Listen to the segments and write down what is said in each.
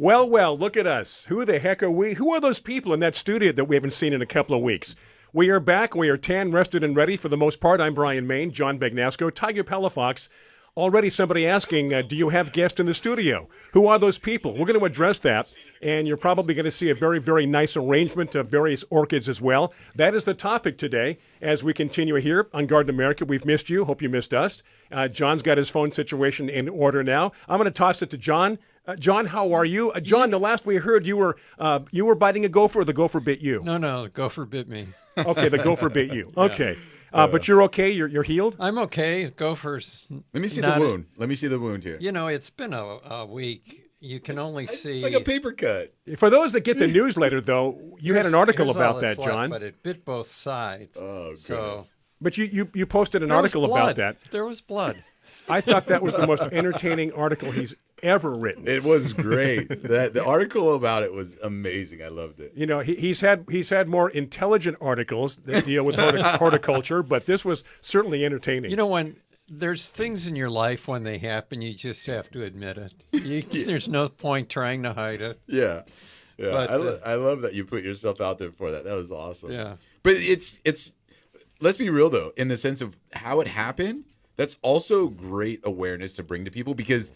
Well, look at us. Who the heck are we? Who are those people in that studio that we haven't seen in a couple of weeks? We are back. We are tan, rested, and ready for the most part. I'm Brian Main, John Bagnasco, Tiger Palafox. Already somebody asking, do you have guests in the studio? Who are those people? We're going to address that, and you're probably going to see a very, very nice arrangement of various orchids as well. That is the topic today as we continue here on Garden America. We've missed you. Hope you missed us. John's got his phone situation in order now. I'm going to toss it to John. John, how are you? John, the last we heard, you were biting a gopher, or the gopher bit you? No, the gopher bit me. Okay, the gopher bit you. Okay. But you're okay? You're healed? I'm okay. Gophers. Let me see the wound. Let me see the wound here. You know, it's been a week. You can only see. It's like a paper cut. For those that get the newsletter, though, you had an article about that, John. But it bit both sides. Oh, good. So, but you posted an article about that. There was blood. I thought that was the most entertaining article he's ever written. It was great. The article about it was amazing. I loved it. You know, he's had more intelligent articles that deal with horticulture, but this was certainly entertaining. You know, when there's things in your life when they happen, you just have to admit it. There's no point trying to hide it. Yeah. But, I love that you put yourself out there for that. That was awesome. Yeah. But it's let's be real though, in the sense of how it happened. That's also great awareness to bring to people because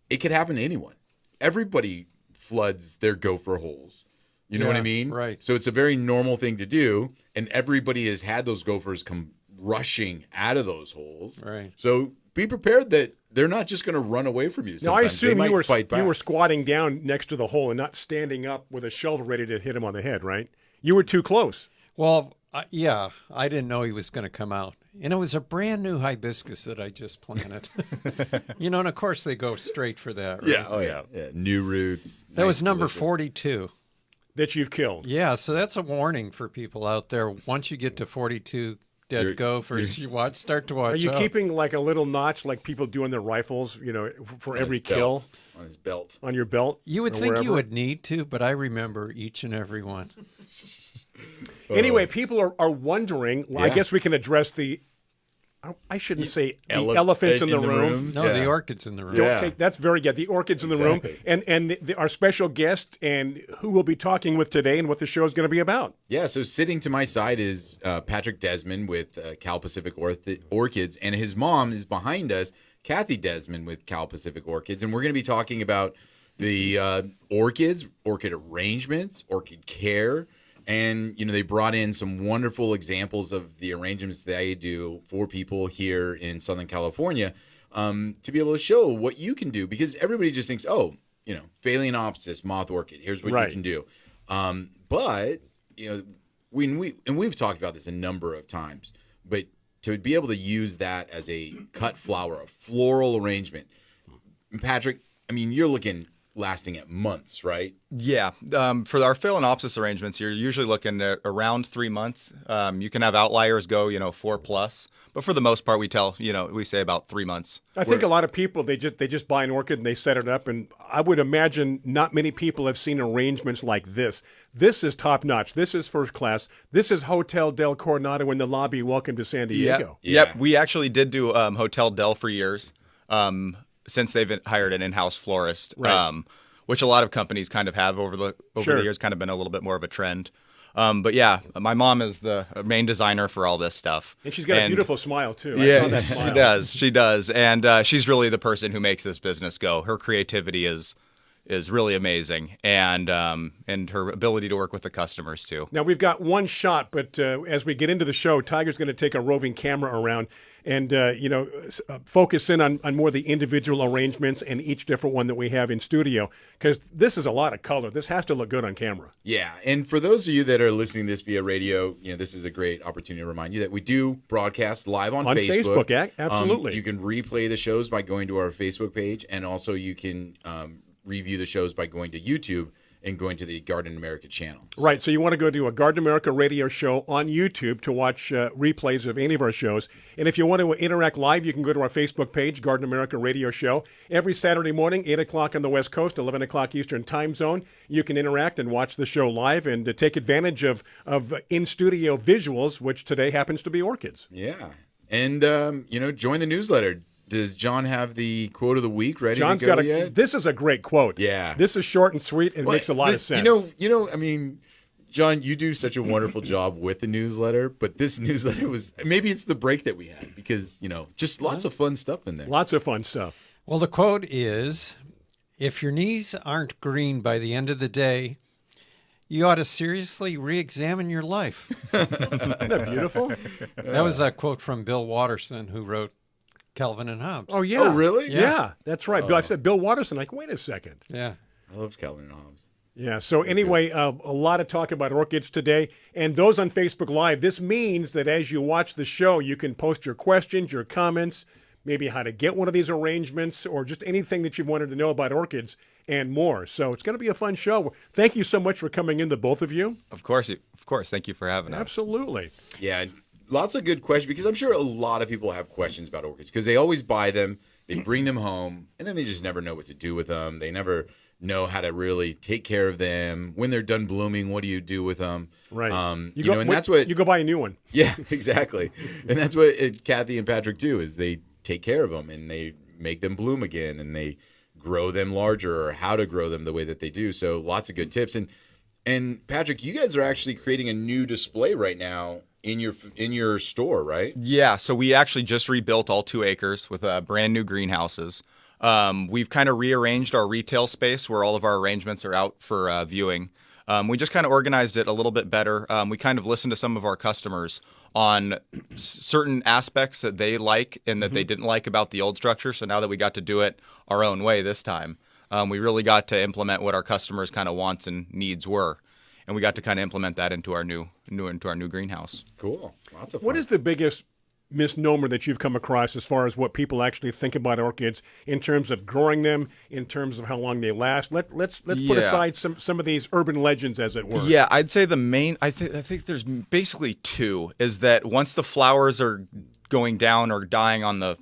it could happen to anyone. Everybody floods their gopher holes. You know what I mean? Right. So it's a very normal thing to do, and everybody has had those gophers come rushing out of those holes. Right. So be prepared that they're not just going to run away from you. Now, I assume you were were squatting down next to the hole and not standing up with a shovel ready to hit him on the head, right? You were too close. Well, yeah, I didn't know he was going to come out. And it was a brand new hibiscus that I just planted. You know, and of course they go straight for that, right? Yeah, yeah. New roots. That was number 42. That you've killed. Yeah, so that's a warning for people out there. Once you get to 42 dead gophers, start to watch Are you out. keeping like a little notch like people do on their rifles, you know, for every kill? On his belt. On your belt? You would think you would need to, but I remember each and every one. Anyway, people are wondering. Well, I guess we can address the. I shouldn't say the elephants in the room. No, the orchids in the room. That's very good. The orchids in the room, and our special guest and who we'll be talking with today, and what the show is going to be about. Yeah. So sitting to my side is Patrick Desmond with Cal Pacific Orchids, and his mom is behind us, Kathy Desmond with Cal Pacific Orchids, and we're going to be talking about the orchids, orchid arrangements, orchid care. And, you know, they brought in some wonderful examples of the arrangements they do for people here in Southern California to be able to show what you can do. Because everybody just thinks, oh, you know, Phalaenopsis, moth orchid, here's what you can do. But, you know, we've talked about this a number of times, but to be able to use that as a cut flower, a floral arrangement. And Patrick, I mean, you're looking lasting at months, right? Yeah. For our Phalaenopsis arrangements, you're usually looking at around 3 months. You can have outliers go, 4+, but for the most part, we say about 3 months. I think a lot of people, they just buy an orchid and they set it up, and I would imagine not many people have seen arrangements like this. This is top notch. This is first class. This is Hotel Del Coronado in the lobby. Welcome to San Diego. Yep. We actually did do Hotel Del for years. Since they've hired an in-house florist, which a lot of companies kind of have over the years, kind of been a little bit more of a trend. But yeah, my mom is the main designer for all this stuff. And she's got a beautiful smile, too. Yeah, I saw that smile. She does. And she's really the person who makes this business go. Her creativity is really amazing, and her ability to work with the customers, too. Now, we've got one shot, but as we get into the show, Tiger's going to take a roving camera around and, focus in on more of the individual arrangements and each different one that we have in studio, because this is a lot of color. This has to look good on camera. Yeah, and for those of you that are listening to this via radio, this is a great opportunity to remind you that we do broadcast live on Facebook. Absolutely. You can replay the shows by going to our Facebook page, and also you can review the shows by going to YouTube and going to the Garden America channel. Right, so you want to go to a Garden America radio show on YouTube to watch replays of any of our shows. And if you want to interact live, you can go to our Facebook page, Garden America Radio Show. Every Saturday morning, 8 o'clock on the West Coast, 11 o'clock Eastern Time Zone, you can interact and watch the show live and take advantage of in-studio visuals, which today happens to be orchids. Yeah, and, join the newsletter. does John have the quote of the week ready John's to go got yet? This is a great quote. Yeah. This is short and sweet and makes a lot of sense. I mean, John, you do such a wonderful job with the newsletter, but this newsletter was, maybe it's the break that we had because, just lots of fun stuff in there. Lots of fun stuff. Well, the quote is, if your knees aren't green by the end of the day, you ought to seriously re-examine your life. Isn't that beautiful? That was a quote from Bill Watterson, who wrote Calvin and Hobbes. Oh, yeah. Oh, really? Yeah, that's right. I said Bill Watterson. Like, wait a second. Yeah. I love Calvin and Hobbes. Yeah, so anyway, a lot of talk about orchids today. And those on Facebook Live, this means that as you watch the show, you can post your questions, your comments, maybe how to get one of these arrangements, or just anything that you've wanted to know about orchids and more. So it's going to be a fun show. Thank you so much for coming in, the both of you. Of course. Thank you for having us. Absolutely. Yeah, and lots of good questions because I'm sure a lot of people have questions about orchids because they always buy them, they bring them home, and then they just never know what to do with them. They never know how to really take care of them. When they're done blooming, what do you do with them? Right. That's what you go buy a new one. Yeah, exactly. And that's what Kathy and Patrick do is they take care of them and they make them bloom again and they grow them larger or how to grow them the way that they do. So lots of good tips. And Patrick, you guys are actually creating a new display right now in your store, right? Yeah, so we actually just rebuilt all 2 acres with brand new greenhouses. We've kind of rearranged our retail space where all of our arrangements are out for viewing. We just kind of organized it a little bit better. We kind of listened to some of our customers on certain aspects that they like and that they didn't like about the old structure. So now that we got to do it our own way this time, we really got to implement what our customers' kind of wants and needs were. And we got to kind of implement that into our new greenhouse. Cool. Lots of fun. What is the biggest misnomer that you've come across as far as what people actually think about orchids in terms of growing them, in terms of how long they last? Let's put aside some of these urban legends, as it were. Yeah, I'd say the main. I think there's basically 2. Is that once the flowers are going down or dying on the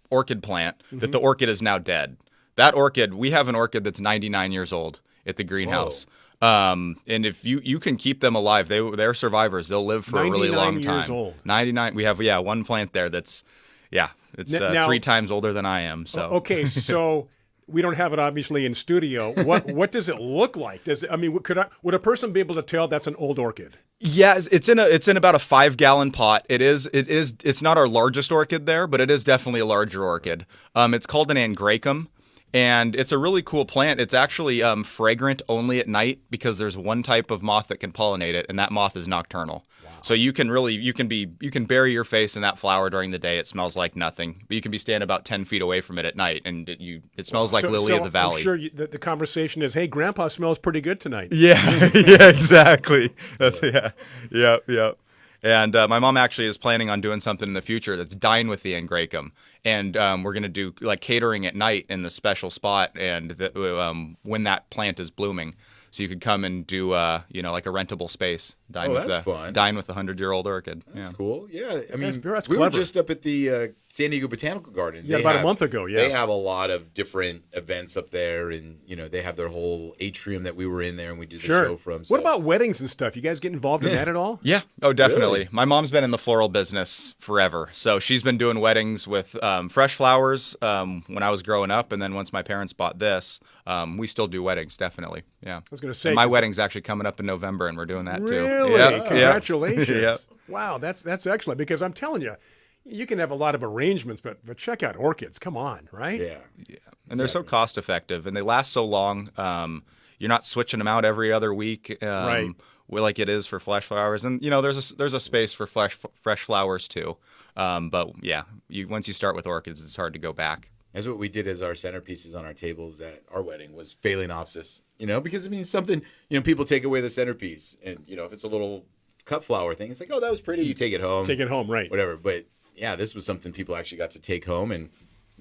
orchid plant, that the orchid is now dead. That orchid, we have an orchid that's 99 years old at the greenhouse. And if you can keep them alive, they're survivors. They'll live for a really long time. 99 years old. 99. We have one plant there that's it's Now, 3 times older than I am. So okay, so we don't have it obviously in studio. What does it look like? Would a person be able to tell that's an old orchid? yeah, it's in about a 5-gallon pot. It's not our largest orchid there, but it is definitely a larger orchid. It's called an angraecum. And it's a really cool plant. It's actually fragrant only at night because there's one type of moth that can pollinate it, and that moth is nocturnal. Wow. So you can bury your face in that flower during the day. It smells like nothing, but you can be standing about 10 feet away from it at night, and it smells like lily of the valley. I'm sure the conversation is, "Hey, Grandpa smells pretty good tonight." Yeah, yeah, exactly. That's yeah. And my mom actually is planning on doing something in the future that's dine with the angraecum. And we're going to do like catering at night in the special spot and when that plant is blooming. So you could come and do, like a rentable space. Dine with that's fun. Dine with a 100-year-old orchid. That's cool. Yeah, I mean, that's we were clever. just up at the San Diego Botanical Garden. Yeah, about a month ago. Yeah, they have a lot of different events up there, and they have their whole atrium that we were in there and we did the show from. So. What about weddings and stuff? You guys get involved in that at all? Yeah. Oh, definitely. Really? My mom's been in the floral business forever. So she's been doing weddings with fresh flowers when I was growing up. And then once my parents bought this, we still do weddings, definitely. Yeah. I was going to say. And my wedding's actually coming up in November, and we're doing that too. Really? Yeah. Congratulations. Yeah. Wow, that's excellent because I'm telling you, you can have a lot of arrangements, but check out orchids. Come on, right? Yeah. And they're so cost effective, and they last so long. You're not switching them out every other week, Right. like it is for flesh flowers. And there's a space for fresh flowers too. But yeah, once you start with orchids, it's hard to go back. That's what we did as our centerpieces on our tables at our wedding was Phalaenopsis. Because it's something, people take away the centerpiece, and if it's a little cut flower thing, it's like, oh, that was pretty. You take it home. Take it home, right? Whatever. But yeah, this was something people actually got to take home and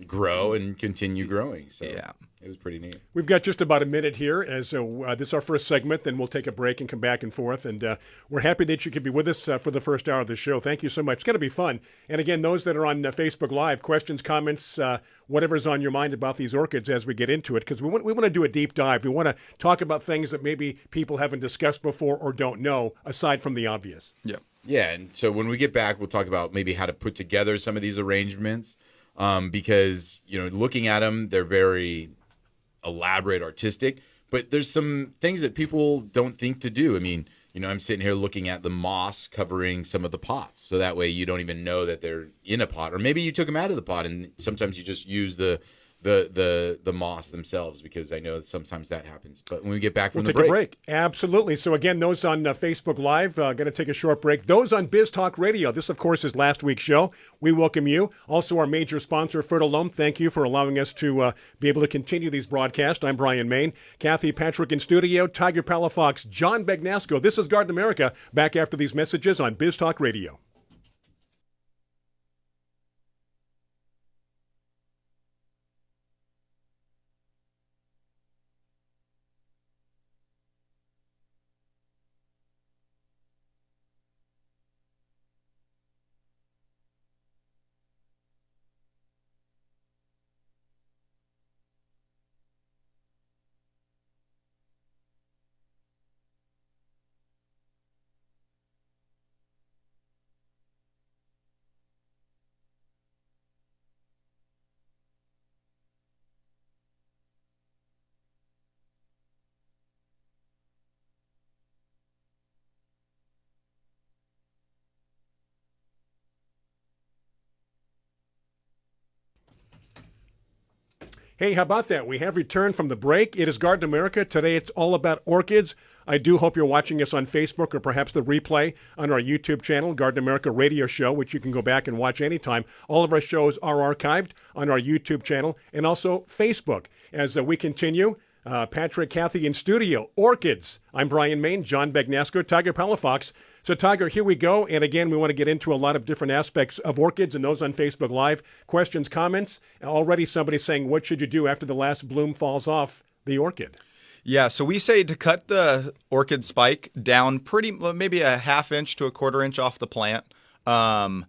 grow and continue growing. So Yeah. it was pretty neat. We've got just about a minute here. This is our first segment. Then we'll take a break and come back and forth. And we're happy that you could be with us for the first hour of the show. Thank you so much. It's going to be fun. And again, those that are on Facebook Live, questions, comments, whatever's on your mind about these orchids as we get into it, because we want to do a deep dive. We want to talk about things that maybe people haven't discussed before or don't know, aside from the obvious. Yeah. Yeah, and so when we get back, we'll talk about maybe how to put together some of these arrangements. because looking at them, they're very elaborate, artistic, but there's some things that people don't think to do. I mean, I'm sitting here looking at the moss covering some of the pots, so that way you don't even know that they're in a pot, or maybe you took them out of the pot, and sometimes you just use the moss themselves, because I know that sometimes that happens. But when we get back from we'll the take a break. Absolutely. So again, those on Facebook Live, going to take a short break. Those on Biz Talk Radio, this of course is last week's show. We welcome you. Also our major sponsor, Fertile Loam, thank you for allowing us to be able to continue these broadcasts. I'm Brian Main, Kathy Patrick in studio, Tiger Palafox, John Begnasco. This is Garden America, back after these messages on Biz Talk Radio. Hey, how about that? We have returned from the break. It is Garden America. Today it's all about orchids. I do hope you're watching us on Facebook or perhaps the replay on our YouTube channel, Garden America Radio Show, which you can go back and watch anytime. All of our shows are archived on our YouTube channel and also Facebook. As we continue, Patrick, Kathy in studio, orchids. I'm Brian Main, John Begnasco, Tiger Palafox. So, Tiger, here we go. And again, we want to get into a lot of different aspects of orchids and those on Facebook Live. Questions, comments. Already somebody saying, what should you do after the last bloom falls off the orchid? Yeah, so we say to cut the orchid spike down maybe a ½ inch to a ¼ inch off the plant. And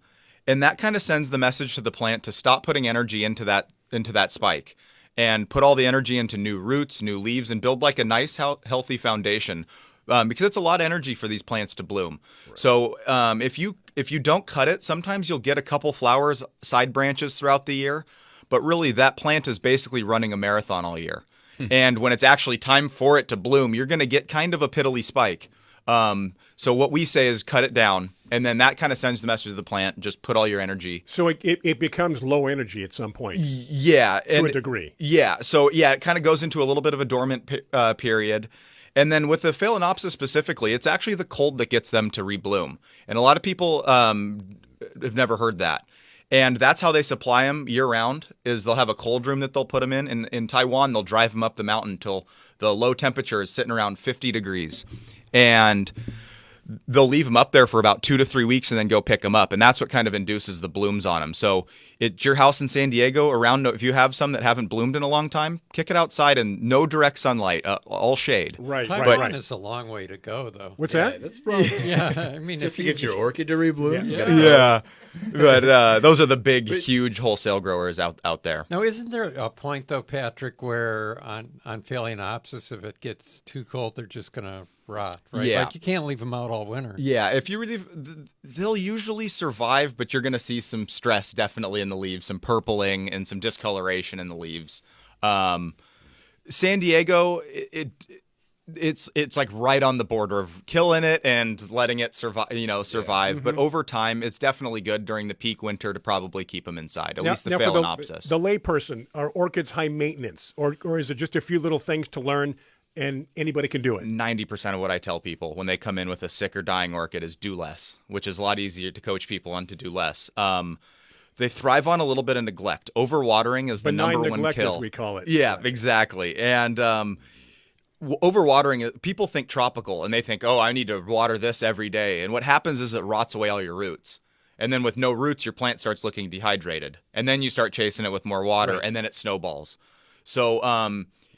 that kind of sends the message to the plant to stop putting energy into that spike and put all the energy into new roots, new leaves, and build like a nice, healthy foundation. Because it's a lot of energy for these plants to bloom. Right. So if you don't cut it, sometimes you'll get a couple flowers, side branches throughout the year. But really, that plant is basically running a marathon all year. And when it's actually time for it to bloom, you're going to get kind of a piddly spike. So what we say is cut it down. And then that kind of sends the message to the plant, just put all your energy. So it becomes low energy at some point. Yeah. To a degree. Yeah. So, yeah, it kind of goes into a little bit of a dormant period. And then with the Phalaenopsis specifically, it's actually the cold that gets them to rebloom. And a lot of people have never heard that. And that's how they supply them year-round, is they'll have a cold room that they'll put them in. In Taiwan, they'll drive them up the mountain until the low temperature is sitting around 50 degrees. And they'll leave them up there for about 2 to 3 weeks and then go pick them up. And that's what kind of induces the blooms on them. So at your house in San Diego, if you have some that haven't bloomed in a long time, kick it outside and no direct sunlight, all shade. Right. Taiwan is a long way to go, though. What's that? That's probably Yeah, I mean, just to get your orchid to rebloom. Yeah. But those are the big, huge wholesale growers out there. Now, isn't there a point, though, Patrick, where on Phalaenopsis, if it gets too cold, they're just going to rot, right? Yeah. Like you can't leave them out all winter. Yeah, if you really, they'll usually survive, but you're going to see some stress definitely in the leaves, some purpling and some discoloration in the leaves. San Diego, it's like right on the border of killing it and letting it survive. Mm-hmm. But over time, it's definitely good during the peak winter to probably keep them inside. At least the Phalaenopsis. The layperson, are orchids high maintenance, or is it just a few little things to learn? And anybody can do it. 90% of what I tell people when they come in with a sick or dying orchid is do less, which is a lot easier to coach people on to do less. They thrive on a little bit of neglect. Overwatering is the number one neglect, kill. as we call it. Yeah, right. exactly. And overwatering, people think tropical, and they think, oh, I need to water this every day. And what happens is it rots away all your roots. And then with no roots, your plant starts looking dehydrated. And then you start chasing it with more water, right. and then it snowballs. So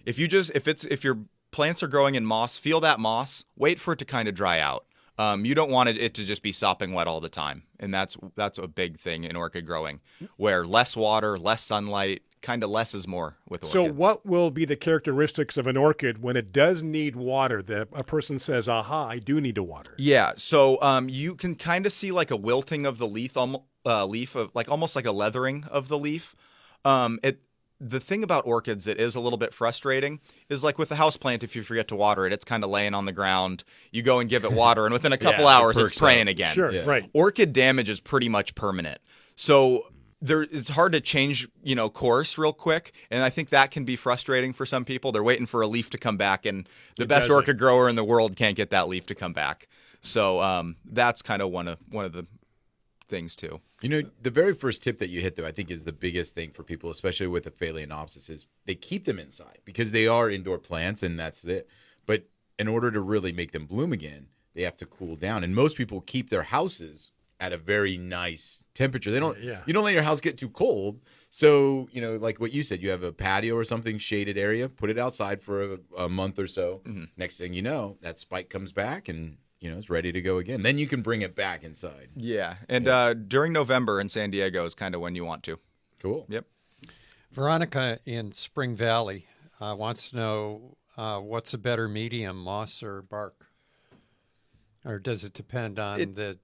if your plants are growing in moss, feel that moss, wait for it to kind of dry out. You don't want it to just be sopping wet all the time. And that's a big thing in orchid growing, where less water, less sunlight, kind of less is more with orchids. So what will be the characteristics of an orchid when it does need water that a person says, aha, I do need to water? Yeah, so you can kind of see like a wilting of the leaf of like almost like a leathering of the leaf. The thing about orchids that is a little bit frustrating is like with a houseplant, if you forget to water it, it's kind of laying on the ground. You go and give it water, and within a couple hours, it's praying again. Sure, right. Orchid damage is pretty much permanent. So it's hard to change, course real quick. And I think that can be frustrating for some people. They're waiting for a leaf to come back, and the best orchid grower in the world can't get that leaf to come back. So that's kind of one of the things too. The very first tip that you hit, though, I think is the biggest thing for people, especially with the Phalaenopsis, is they keep them inside because they are indoor plants and that's it. But in order to really make them bloom again, they have to cool down. And most people keep their houses at a very nice temperature. You don't let your house get too cold. So, like what you said, you have a patio or something, shaded area, put it outside for a month or so. Mm-hmm. Next thing you know, that spike comes back and it's ready to go again. Then you can bring it back inside. Yeah. And during November in San Diego is kind of when you want to. Cool. Yep. Veronica in Spring Valley wants to know what's a better medium, moss or bark? Or does it depend on the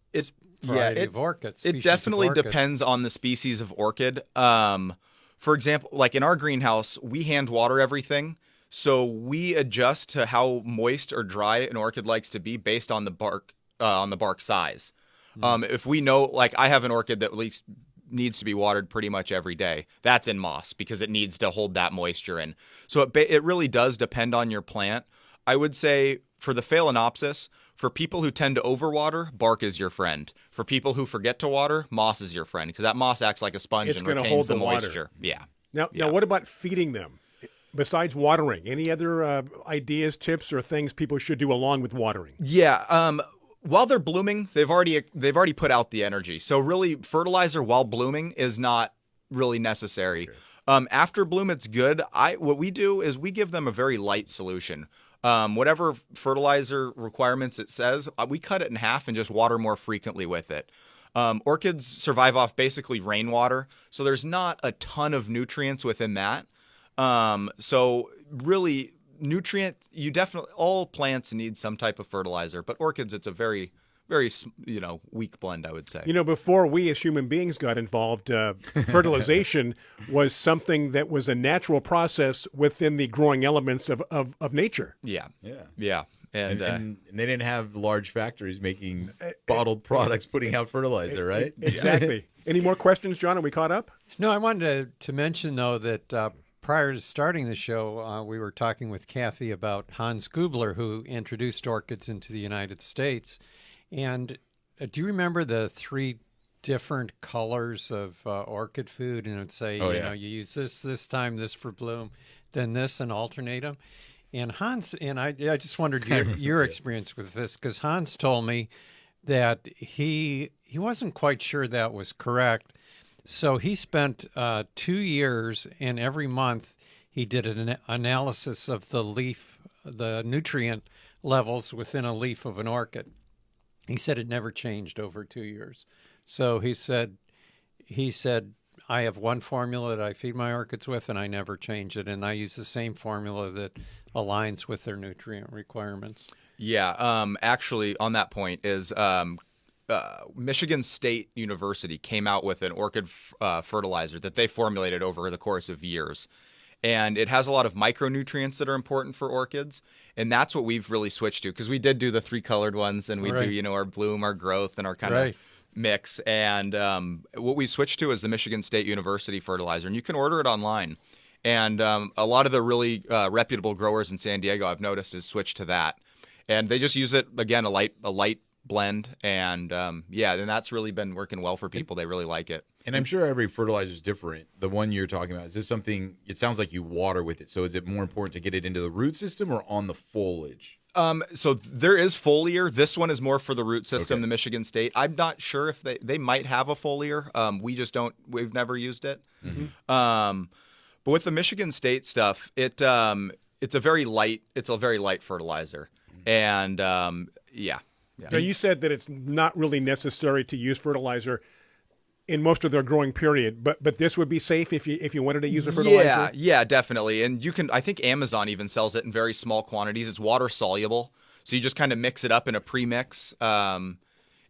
variety of orchids? It definitely depends on the species of orchid. For example, like in our greenhouse, we hand water everything. So we adjust to how moist or dry an orchid likes to be based on the bark size. If we know, like I have an orchid that at least needs to be watered pretty much every day. That's in moss because it needs to hold that moisture in. So it really does depend on your plant. I would say for the Phalaenopsis, for people who tend to overwater, bark is your friend. For people who forget to water, moss is your friend because that moss acts like a sponge and retains the moisture. Yeah. Now, what about feeding them? Besides watering, any other ideas, tips, or things people should do along with watering? Yeah. While they're blooming, they've already put out the energy. So really, fertilizer while blooming is not really necessary. Okay. After bloom, it's good. What we do is we give them a very light solution. Whatever fertilizer requirements it says, we cut it in half and just water more frequently with it. Orchids survive off basically rainwater, so there's not a ton of nutrients within that. So really all plants need some type of fertilizer, but orchids, it's a very, very, weak blend, I would say. Before we as human beings got involved, fertilization was something that was a natural process within the growing elements of nature. Yeah. Yeah. Yeah. And they didn't have large factories making bottled products putting out fertilizer, right? Exactly. Any more questions, John? Are we caught up? No, I wanted to mention, though, that prior to starting the show, we were talking with Kathy about Hans Gubler, who introduced orchids into the United States. And do you remember the 3 different colors of orchid food? And it would say, you use this time, this for bloom, then this, and alternate them. And Hans, and I just wondered your experience with this, because Hans told me that he wasn't quite sure that was correct. So he spent 2 years, and every month he did an analysis of the nutrient levels within a leaf of an orchid. He said it never changed over 2 years. So he said, I have one formula that I feed my orchids with, and I never change it. And I use the same formula that aligns with their nutrient requirements. Yeah, actually, on that point is Michigan State University came out with an orchid fertilizer that they formulated over the course of years. And it has a lot of micronutrients that are important for orchids. And that's what we've really switched to, because we did do the 3 colored ones, and we do, our bloom, our growth, and our kind of mix. And what we switched to is the Michigan State University fertilizer. And you can order it online. And a lot of the really reputable growers in San Diego, I've noticed, has switched to that. And they just use it, again, a light blend. And and that's really been working well for people. They really like it. And I'm sure every fertilizer is different. The one you're talking about, is this something, it sounds like you water with it. So is it more important to get it into the root system or on the foliage? So there is foliar. This one is more for the root system, the Michigan State. I'm not sure if they might have a foliar. We've never used it. Mm-hmm. But with the Michigan State stuff, it's a very light fertilizer. And yeah. Now, you said that it's not really necessary to use fertilizer in most of their growing period, but this would be safe if you wanted to use a fertilizer? Yeah, definitely. And you can, I think Amazon even sells it in very small quantities. It's water soluble. So you just kind of mix it up in a premix.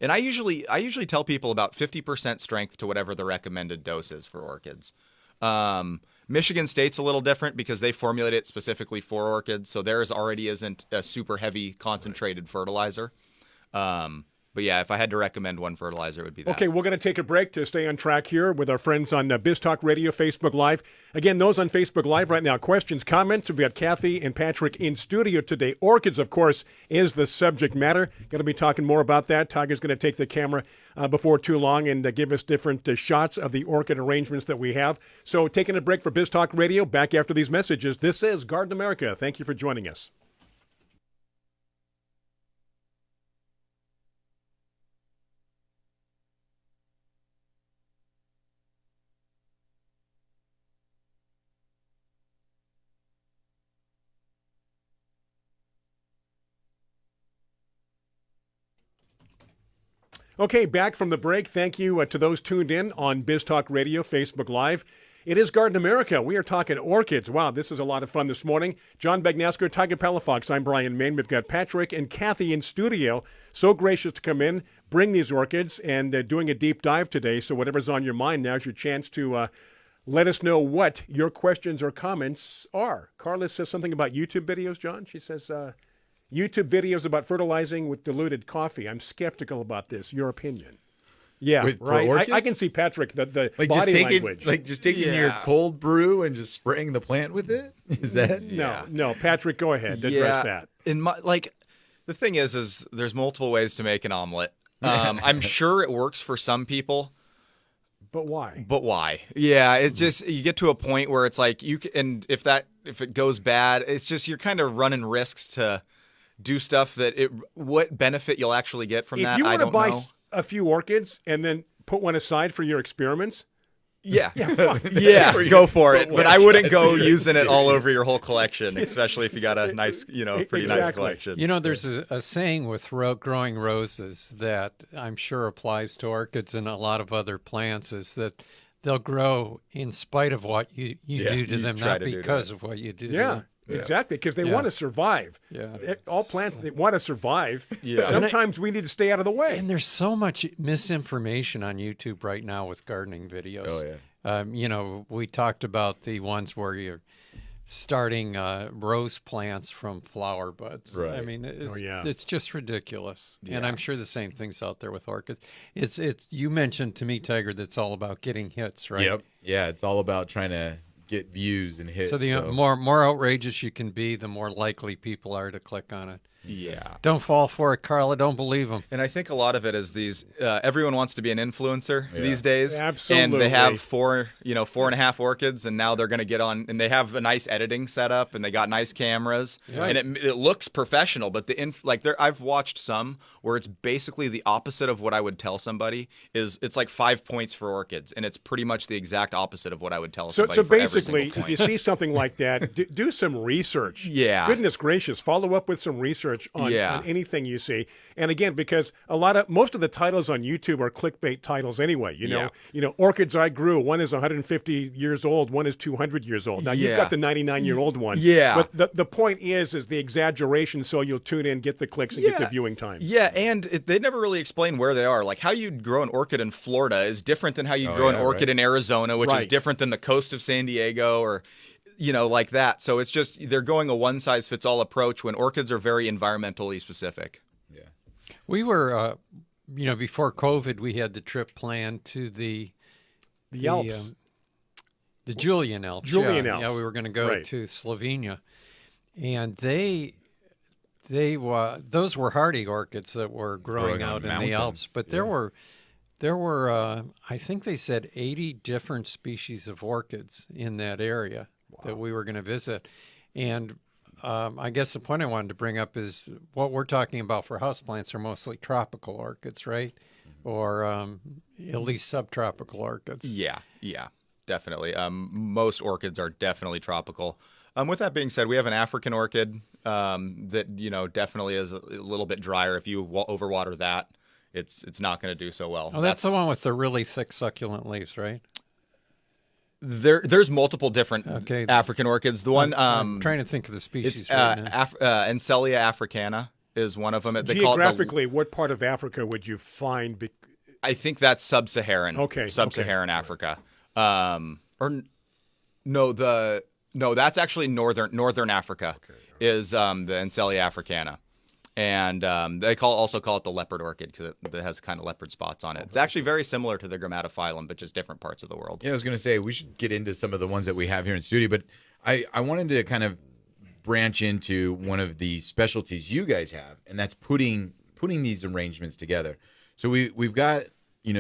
And I usually tell people about 50% strength to whatever the recommended dose is for orchids. Michigan State's a little different because they formulate it specifically for orchids, so theirs already isn't a super heavy concentrated fertilizer. But yeah, if I had to recommend one fertilizer, it would be that. Okay, we're going to take a break to stay on track here with our friends on Biz Talk Radio, Facebook Live. Again, those on Facebook Live right now, questions, comments. We've got Kathy and Patrick in studio today. Orchids, of course, is the subject matter. Going to be talking more about that. Tiger's going to take the camera before too long and give us different shots of the orchid arrangements that we have. So taking a break for Biz Talk Radio, back after these messages. This is Garden America. Thank you for joining us. Okay, back from the break. Thank you to those tuned in on Biz Talk Radio, Facebook Live. It is Garden America. We are talking orchids. Wow, this is a lot of fun this morning. John Bagnasco, Tiger Palafox. I'm Brian Main. We've got Patrick and Kathy in studio. So gracious to come in, bring these orchids, and doing a deep dive today. So whatever's on your mind, now's your chance to let us know what your questions or comments are. Carla says something about YouTube videos, John. She says... YouTube videos about fertilizing with diluted coffee. I'm skeptical about this. Your opinion? Yeah, right. I can see Patrick, the like body just language. Like just taking your cold brew and just spraying the plant with it? Is that? No, Patrick, go ahead. Address that. The thing is there's multiple ways to make an omelet. I'm sure it works for some people. But why? Yeah, it's just you get to a point where it's like and if it goes bad, it's just you're kind of running risks to do stuff what benefit you'll actually get from that, I don't know. If you want to buy a few orchids and then put one aside for your experiments, yeah, go for it. But I wouldn't go using it all over your whole collection, especially if you got a nice, pretty nice collection. There's a saying with growing roses that I'm sure applies to orchids and a lot of other plants is that they'll grow in spite of what you do to them, not because of what you do to them. Exactly, because they want to survive. Yeah. All plants, they want to survive. Yeah. Sometimes we need to stay out of the way. And there's so much misinformation on YouTube right now with gardening videos. Oh, yeah. We talked about the ones where you're starting rose plants from flower buds. Right. I mean, it's just ridiculous. Yeah. And I'm sure the same thing's out there with orchids. It's you mentioned to me, Tiger, that it's all about getting hits, right? Yep. Yeah, it's all about trying to get views and hits. So the more outrageous you can be, the more likely people are to click on it. Yeah. Don't fall for it, Carla. Don't believe them. And I think a lot of it is these. Everyone wants to be an influencer these days. Absolutely. And they have 4.5 orchids, and now they're going to get on. And they have a nice editing setup, and they got nice cameras, and it looks professional. But I've watched some where it's basically the opposite of what I would tell somebody. It's like 5 points for orchids, and it's pretty much the exact opposite of what I would tell somebody. So for every basically, single if you see something like that, do some research. Yeah. Goodness gracious, follow up with some research on anything you see. And again, because most of the titles on YouTube are clickbait titles anyway. Orchids I grew. One is 150 years old. One is 200 years old. Now you've got the 99-year-old one. Yeah. But the point is the exaggeration, so you'll tune in, get the clicks, and get the viewing time. Yeah, and they never really explain where they are. Like how you'd grow an orchid in Florida is different than how you grow an orchid in Arizona, which is different than the coast of San Diego or like that. So it's just they're going a one-size-fits-all approach when orchids are very environmentally specific. Yeah. We were, before COVID, we had the trip planned to the Alps. The Julian Alps. Julian Alps. Yeah, we were going to go to Slovenia. And those were hardy orchids that were growing out in the Alps. But there were I think they said 80 different species of orchids in that area that we were going to visit. And I guess the point I wanted to bring up is what we're talking about for houseplants are mostly tropical orchids, right? Or at least subtropical orchids. Yeah, definitely. Most orchids are definitely tropical. With that being said, we have an African orchid that definitely is a little bit drier. If you overwater that, it's not going to do so well. Oh, that's the one with the really thick succulent leaves, right? There's multiple different African orchids. The one I'm trying to think of the species. It's right now. Encelia africana. is one of them. They call it Geographically, what part of Africa would you find? I think that's sub-Saharan. Okay. Sub-Saharan Africa. No, that's actually northern Africa. Is the Encelia africana. And they also call it the leopard orchid because it has kind of leopard spots on it. It's actually very similar to the grammatophyllum, but just different parts of the world. Yeah, I was going to say we should get into some of the ones that we have here in studio, but I wanted to kind of branch into one of the specialties you guys have, and that's putting these arrangements together. So we've got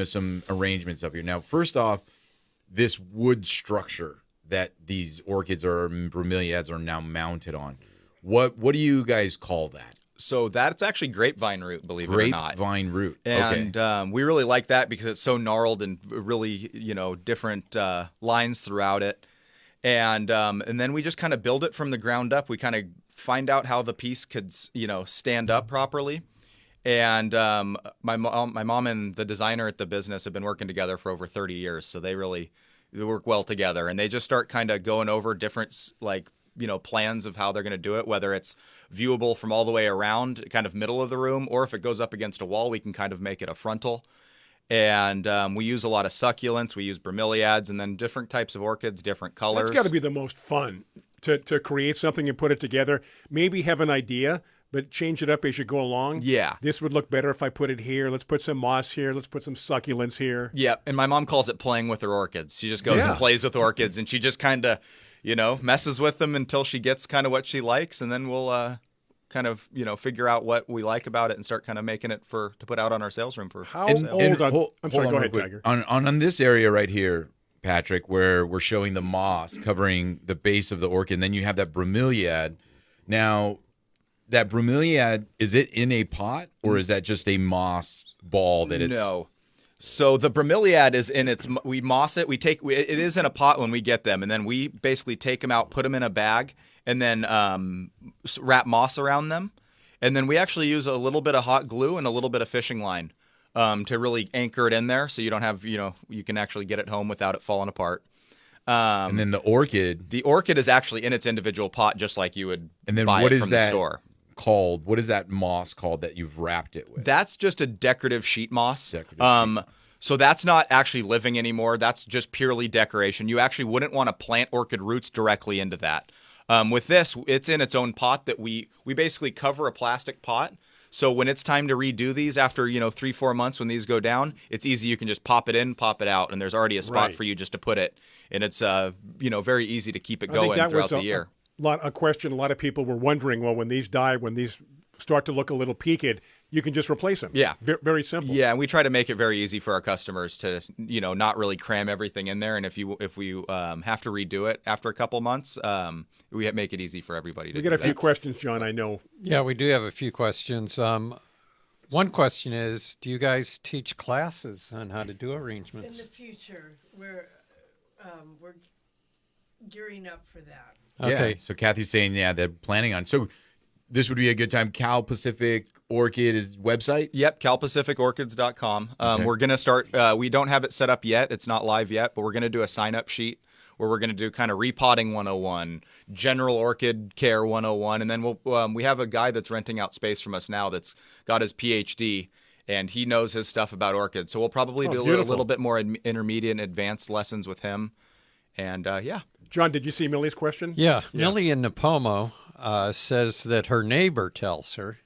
some arrangements up here. Now, first off, this wood structure that these orchids or bromeliads are now mounted on. What do you guys call that? So that's actually grapevine root, believe it or not. Grapevine root. And we really like that because it's so gnarled and really, different lines throughout it. And then we just kind of build it from the ground up. We kind of find out how the piece could, stand up properly. And my mom and the designer at the business have been working together for over 30 years. So they work well together. And they just start kind of going over different, plans of how they're going to do it, whether it's viewable from all the way around, kind of middle of the room, or if it goes up against a wall, we can kind of make it a frontal. And we use a lot of succulents. We use bromeliads and then different types of orchids, different colors. That's got to be the most fun to create something and put it together. Maybe have an idea, but change it up as you go along. Yeah. This would look better if I put it here. Let's put some moss here. Let's put some succulents here. Yeah. And my mom calls it playing with her orchids. She just goes and plays with orchids, and she just kind of, messes with them until she gets kind of what she likes. And then we'll kind of, figure out what we like about it and start kind of making it to put out on our sales room for How sale. old I'm sorry, go ahead, Tiger. On this area right here, Patrick, where we're showing the moss covering the base of the orchid, and then you have that bromeliad. Now, that bromeliad, is it in a pot or is that just a moss ball that it's... No. So the bromeliad is we moss it. It is in a pot when we get them, and then we basically take them out, put them in a bag, and then wrap moss around them. And then we actually use a little bit of hot glue and a little bit of fishing line to really anchor it in there, so you don't have, you can actually get it home without it falling apart. And then the orchid. The orchid is actually in its individual pot, just like you would and then buy what it is from that the store. Called? What is that moss called that you've wrapped it with? That's just a decorative sheet moss. So that's not actually living anymore. That's just purely decoration. You actually wouldn't want to plant orchid roots directly into that. With this, it's in its own pot that we basically cover a plastic pot. So when it's time to redo these after, 3-4 months when these go down, it's easy. You can just pop it in, pop it out, and there's already a spot for you just to put it. And it's, very easy to keep it going throughout the year. A question a lot of people were wondering, well, when these die, when these start to look a little peaked, you can just replace them. Yeah. Very simple. Yeah, and we try to make it very easy for our customers to, not really cram everything in there. And if we have to redo it after a couple months, we make it easy for everybody to do We get a that. few questions, John, I know. Yeah, we do have a few questions. One question is, do you guys teach classes on how to do arrangements? In the future, we're gearing up for that. Okay. Yeah. So Kathy's saying, they're planning on. So this would be a good time. Cal Pacific Orchid is website? Yep, calpacificorchids.com. Okay. We're going to start, we don't have it set up yet. It's not live yet, but we're going to do a sign-up sheet where we're going to do kind of repotting 101, general orchid care 101, and then we have a guy that's renting out space from us now that's got his PhD, and he knows his stuff about orchids. So we'll probably do a little bit more intermediate and advanced lessons with him. And John, did you see Millie's question? Yeah. Millie in Napomo says that her neighbor tells her.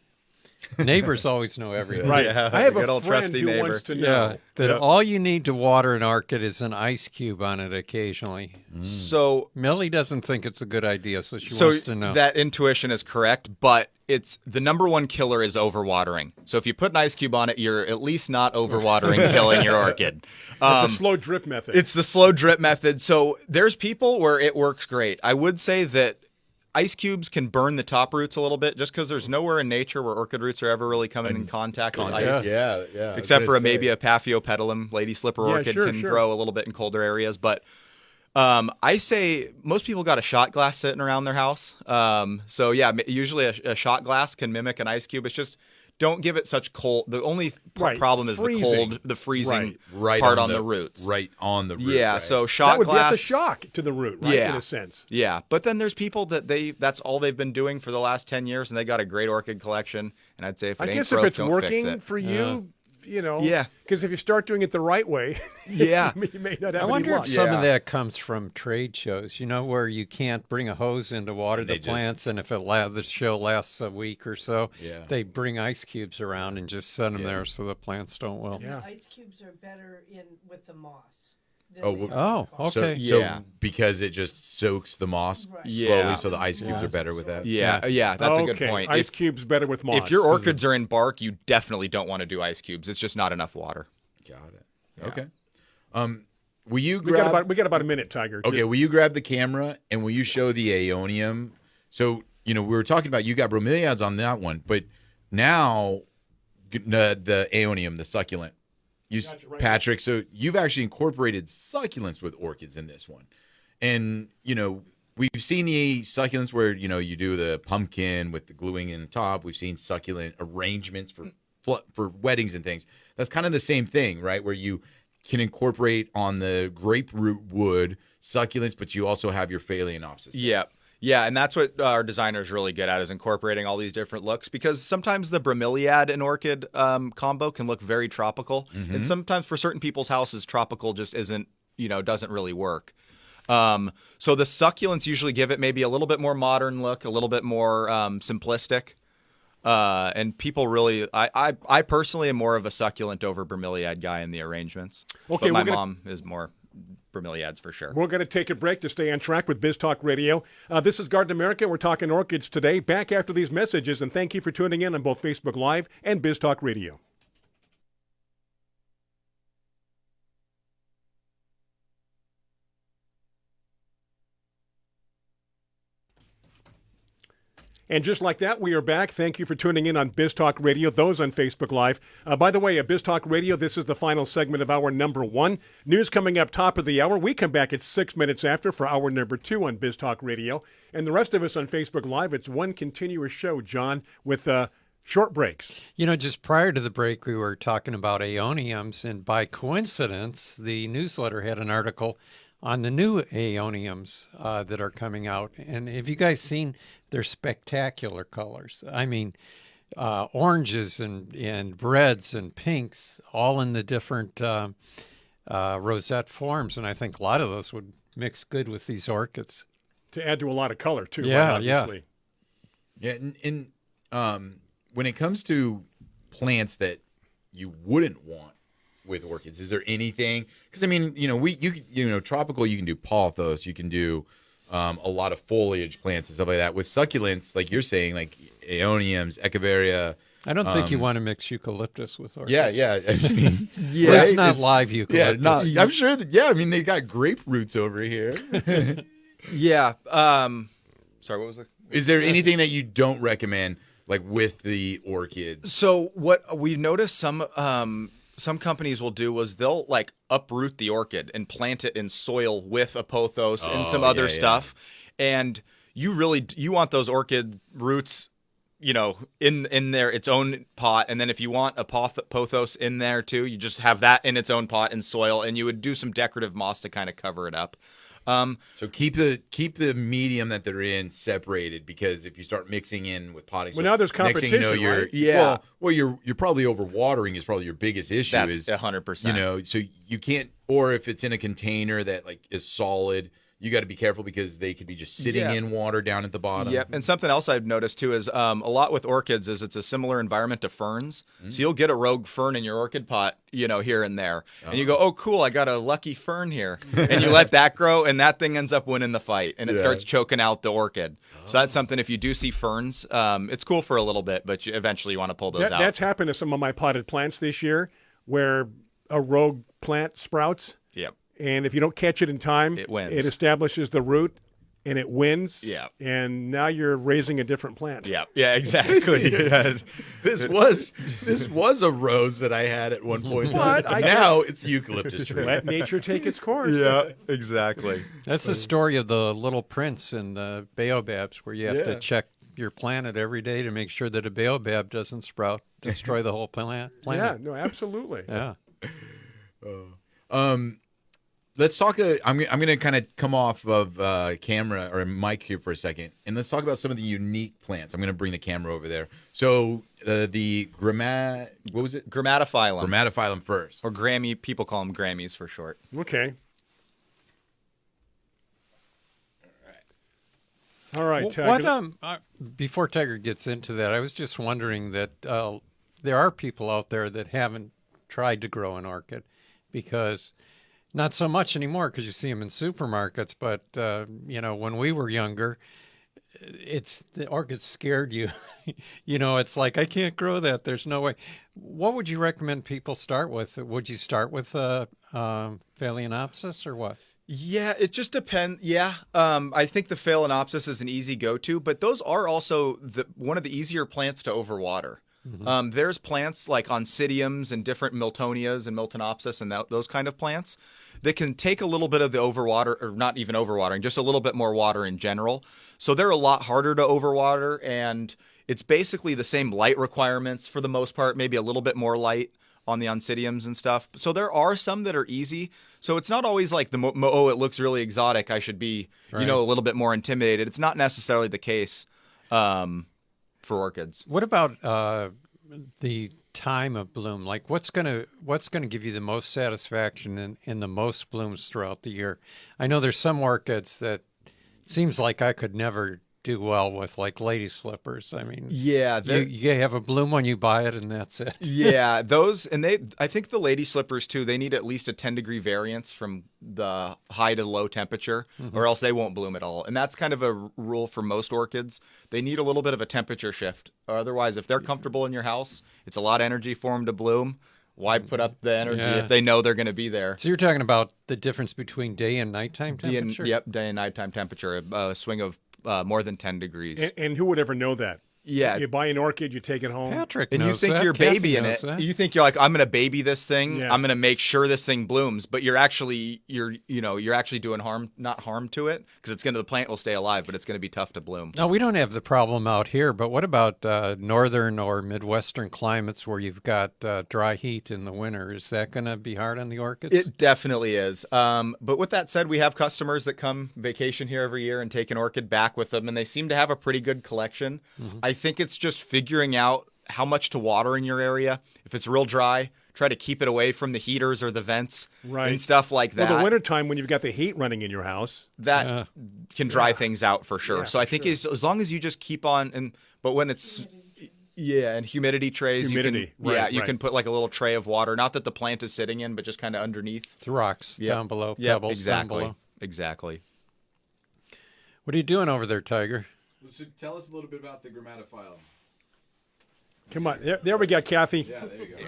Neighbors always know everything. Right. Yeah, I have good a old friend trusty who neighbor. wants to know. That all you need to water an orchid is an ice cube on it occasionally. So Millie doesn't think it's a good idea, so she So wants to know. that intuition is correct, but it's the number one killer is overwatering. So if you put an ice cube on it, you're at least not overwatering, killing your orchid. The slow drip method. It's the slow drip method. So there's people where it works great. I would say that ice cubes can burn the top roots a little bit just because there's nowhere in nature where orchid roots are ever really coming in contact with ice. Yeah. Except for maybe a Paphiopedilum lady slipper orchid can grow a little bit in colder areas. But I say most people got a shot glass sitting around their house. So yeah, usually a shot glass can mimic an ice cube. It's just don't give it such cold. The only Right, problem is freezing. the freezing Right part on on the roots. Right on the root. Yeah, right. so shot That's glass. a shock to the root, right? Yeah. In a sense. Yeah, but then there's people that's all they've been doing for the last 10 years, and they got a great orchid collection. And I'd say if it I ain't guess broke, if it's don't fix working it. for you, Yeah. because if you start doing it the right way, Yeah. you may not have I any wonder luck. if some Yeah. of that comes from trade shows, where you can't bring a hose in to water they the just- plants, and if the show lasts a week or so, Yeah. they bring ice cubes around and just set them there so the plants don't wilt. Yeah. The ice cubes are better with the moss. than Oh, they well- are with Oh, the So, okay. so Yeah. because it just soaks the moss Right. slowly, Yeah. so the ice cubes are better with that. Yeah, that's a good Okay, point. Ice cubes better with moss. If your orchids are in bark, you definitely don't want to do ice cubes. It's just not enough water. Got it. Okay. Will you we grab? got about a minute, Tiger. Okay, will you grab the camera and will you show the aeonium? So, we were talking about you got bromeliads on that one, but now the aeonium, the succulent. Gotcha, right. Patrick, so you've actually incorporated succulents with orchids in this one. And, we've seen the succulents where, you do the pumpkin with the gluing in the top. We've seen succulent arrangements for weddings and things. That's kind of the same thing, right? Where you can incorporate on the grapefruit wood succulents, but you also have your phalaenopsis. Yeah, and that's what our designers really get at is incorporating all these different looks because sometimes the bromeliad and orchid combo can look very tropical, and sometimes for certain people's houses, tropical just isn't, doesn't really work. So the succulents usually give it maybe a little bit more modern look, a little bit more simplistic, and people really, I personally am more of a succulent over bromeliad guy in the arrangements. Okay, but my we're gonna- mom is more bromeliads for sure. We're going to take a break to stay on track with Biz Talk Radio. This is Garden America. We're talking orchids today. Back after these messages, and thank you for tuning in on both Facebook Live and Biz Talk Radio. And just like that, we are back. Thank you for tuning in on Biz Talk Radio, those on Facebook Live. By the way, Biz Talk Radio, this is the final segment of hour number 1. News coming up top of the hour. We come back at 6 minutes after for hour number 2 on Biz Talk Radio. And the rest of us on Facebook Live, it's one continuous show, John, with short breaks. Just prior to the break, we were talking about aeoniums, and by coincidence, the newsletter had an article on the new aeoniums that are coming out. And have you guys seen their spectacular colors? I mean, oranges and reds and pinks, all in the different rosette forms. And I think a lot of those would mix good with these orchids. To add to a lot of color, too, Yeah, right, obviously. Yeah, and when it comes to plants that you wouldn't want with orchids, is there anything? Because tropical, you can do pothos, you can do a lot of foliage plants and stuff like that. With succulents, like you're saying, like aeoniums, echeveria. I don't think you want to mix eucalyptus with orchids. Yeah. I mean, It's right? not live eucalyptus. I'm sure that. Yeah, I mean, they got grape roots over here. Yeah. Sorry, what was the? Is there anything that you don't recommend, like with the orchids? So what we've noticed some companies will do was they'll like uproot the orchid and plant it in soil with a pothos and some other stuff. And you want those orchid roots, in their its own pot. And then if you want a pothos in there too, you just have that in its own pot in soil, and you would do some decorative moss to kind of cover it up. So keep the medium that they're in separated, because if you start mixing in with potting, Well, now there's competition, you're, right? Yeah. Well, you're probably overwatering is probably your biggest issue. That's is 100%. So you can't, or if it's in a container that like is solid, you got to be careful because they could be just sitting in water down at the bottom. Yep. And something else I've noticed too is a lot with orchids is it's a similar environment to ferns. So you'll get a rogue fern in your orchid pot, here and there. And you go, oh, cool, I got a lucky fern here. And you let that grow, and that thing ends up winning the fight, and it starts choking out the orchid. So that's something, if you do see ferns, it's cool for a little bit, but eventually you want to pull those out. That's happened to some of my potted plants this year, where a rogue plant sprouts. Yep. And if you don't catch it in time, It wins. It establishes the root, and it wins. Yeah. And now you're raising a different plant. Yeah, exactly. This was a rose that I had at one point. But I now it's a eucalyptus tree. Let nature take its course. Yeah, exactly. That's the story of the Little Prince and the baobabs, where you have to check, your planet every day to make sure that a baobab doesn't sprout, destroy the whole planet. Yeah, no, absolutely. Yeah. Let's talk. I'm going to kind of come off of camera or mic here for a second, and let's talk about some of the unique plants. I'm going to bring the camera over there. So the what was it? Grammatophyllum. Grammatophyllum first. Or Grammy, people call them Grammys for short. Okay. All right. Well, before Tiger gets into that, I was just wondering that there are people out there that haven't tried to grow an orchid, because not so much anymore because you see them in supermarkets. But when we were younger, the orchids scared you. It's like, I can't grow that. There's no way. What would you recommend people start with? Would you start with Phalaenopsis or what? Yeah, it just depends. Yeah, I think the Phalaenopsis is an easy go-to, but those are also one of the easier plants to overwater. Mm-hmm. There's plants like Oncidiums and different Miltonias and Miltonopsis and those kind of plants that can take a little bit of the overwater, or not even overwatering, just a little bit more water in general. So they're a lot harder to overwater, and it's basically the same light requirements for the most part, maybe a little bit more light on the Oncidiums and stuff. So there are some that are easy. So it's not always like it looks really exotic, I should be, right, a little bit more intimidated. It's not necessarily the case for orchids. What about the time of bloom? Like, what's gonna give you the most satisfaction in the most blooms throughout the year? I know there's some orchids that seems like I could never do well with, like lady slippers. I mean, yeah, you have a bloom when you buy it, and that's it. Yeah, those, and I think the lady slippers too, they need at least a 10-degree variance from the high to low temperature, mm-hmm, or else they won't bloom at all. And that's kind of a rule for most orchids. They need a little bit of a temperature shift. Otherwise, if they're comfortable in your house, it's a lot of energy for them to bloom. Why put up the energy if they know they're going to be there? So you're talking about the difference between day and nighttime temperature? Yep, day and nighttime temperature, a swing of more than 10 degrees. And who would ever know that? Yeah. You buy an orchid, you take it home. Patrick and knows you think that. you're Cassie babying knows it. that. You think you're like, I'm going to baby this thing. Yes. I'm going to make sure this thing blooms. But you're actually doing not harm to it, because the plant will stay alive, but it's going to be tough to bloom. Now, we don't have the problem out here, but what about northern or midwestern climates where you've got dry heat in the winter? Is that going to be hard on the orchids? It definitely is. But with that said, we have customers that come vacation here every year and take an orchid back with them, and they seem to have a pretty good collection. Mm-hmm. I think it's just figuring out how much to water in your area. If it's real dry, try to keep it away from the heaters or the vents, right, and stuff like that. Well, the wintertime when you've got the heat running in your house, that can dry things out for sure. Yeah, so I think as long as you just keep on, but when it's and humidity trays, you can put like a little tray of water, not that the plant is sitting in, but just kind of underneath. It's rocks down below, pebbles down below. Exactly. What are you doing over there, Tiger? So tell us a little bit about the Grammatophyllum. Come on, there we go, Kathy. Yeah, there you go.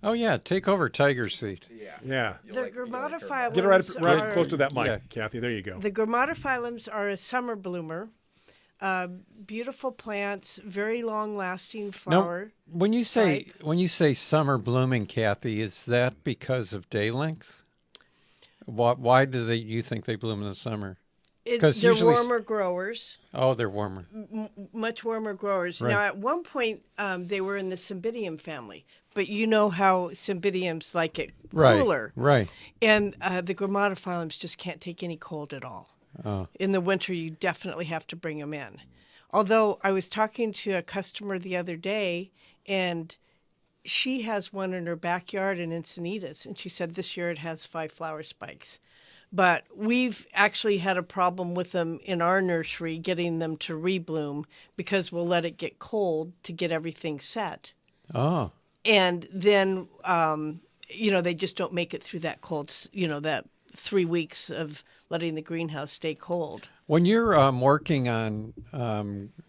Oh yeah, take over Tiger's seat. Yeah. The Grammatophyllums Get right close to that mic, Yeah. Kathy. There you go. The Grammatophyllums are a summer bloomer. Beautiful plants, very long-lasting flower. Now, when you say summer blooming, Kathy, is that because of day length? Why do you think they bloom in the summer? They're warmer growers. Oh, they're warmer. Much warmer growers. Right. Now, at one point, they were in the Cymbidium family, but you know how Cymbidiums like it cooler. Right. And the Grammatophyllums just can't take any cold at all. Oh. In the winter, you definitely have to bring them in. Although I was talking to a customer the other day, and she has one in her backyard in Encinitas, and she said this year it has 5 flower spikes. But we've actually had a problem with them in our nursery, getting them to rebloom, because we'll let it get cold to get everything set. Oh. And then, they just don't make it through that cold, that 3 weeks of letting the greenhouse stay cold. When you're working on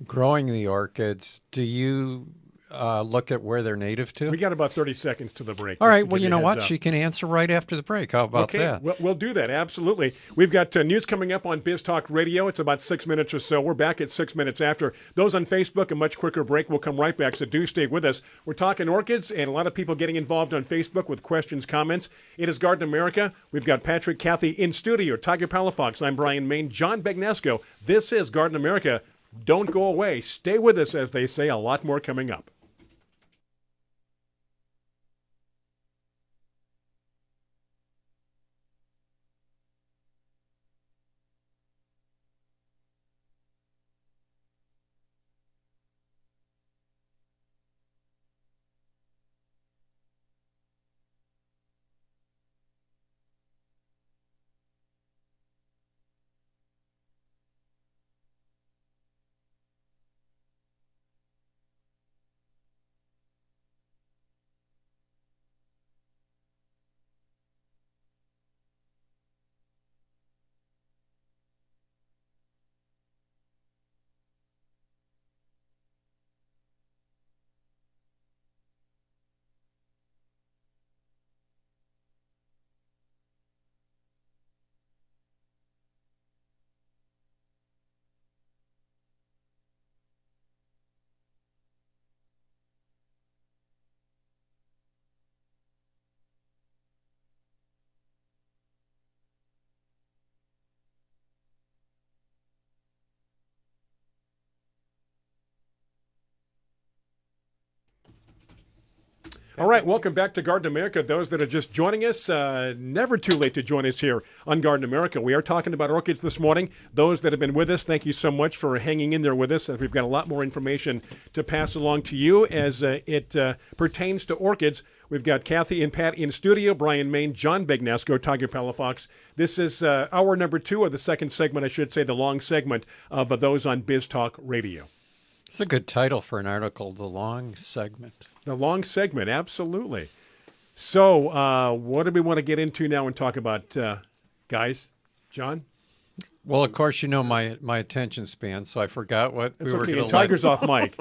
growing the orchids, do you look at where they're native to? We got about 30 seconds to the break. All right. Well, you know what? She can answer right after the break. How about that? Okay, we'll do that. Absolutely. We've got news coming up on Biz Talk Radio. It's about 6 minutes or so. We're back at 6 minutes after. Those on Facebook, a much quicker break. We'll come right back, so do stay with us. We're talking orchids, and a lot of people getting involved on Facebook with questions, comments. It is Garden America. We've got Patrick, Kathy in studio. Tiger Palafox. I'm Brian Main. John Begnesco. This is Garden America. Don't go away. Stay with us, as they say. A lot more coming up. All right, welcome back to Garden America. Those that are just joining us, never too late to join us here on Garden America. We are talking about orchids this morning. Those that have been with us, thank you so much for hanging in there with us. We've got a lot more information to pass along to you as it pertains to orchids. We've got Kathy and Pat in studio, Brian Main, John Begnasco, Tiger Palafox. This is hour number 2 of the second segment, I should say, the long segment of those on Biz Talk Radio. It's a good title for an article, The Long Segment. The long segment, absolutely. So what do we want to get into now and talk about, guys? John? Well, of course, you know my attention span, so I forgot what It's we were okay. going to Tiger's off mic.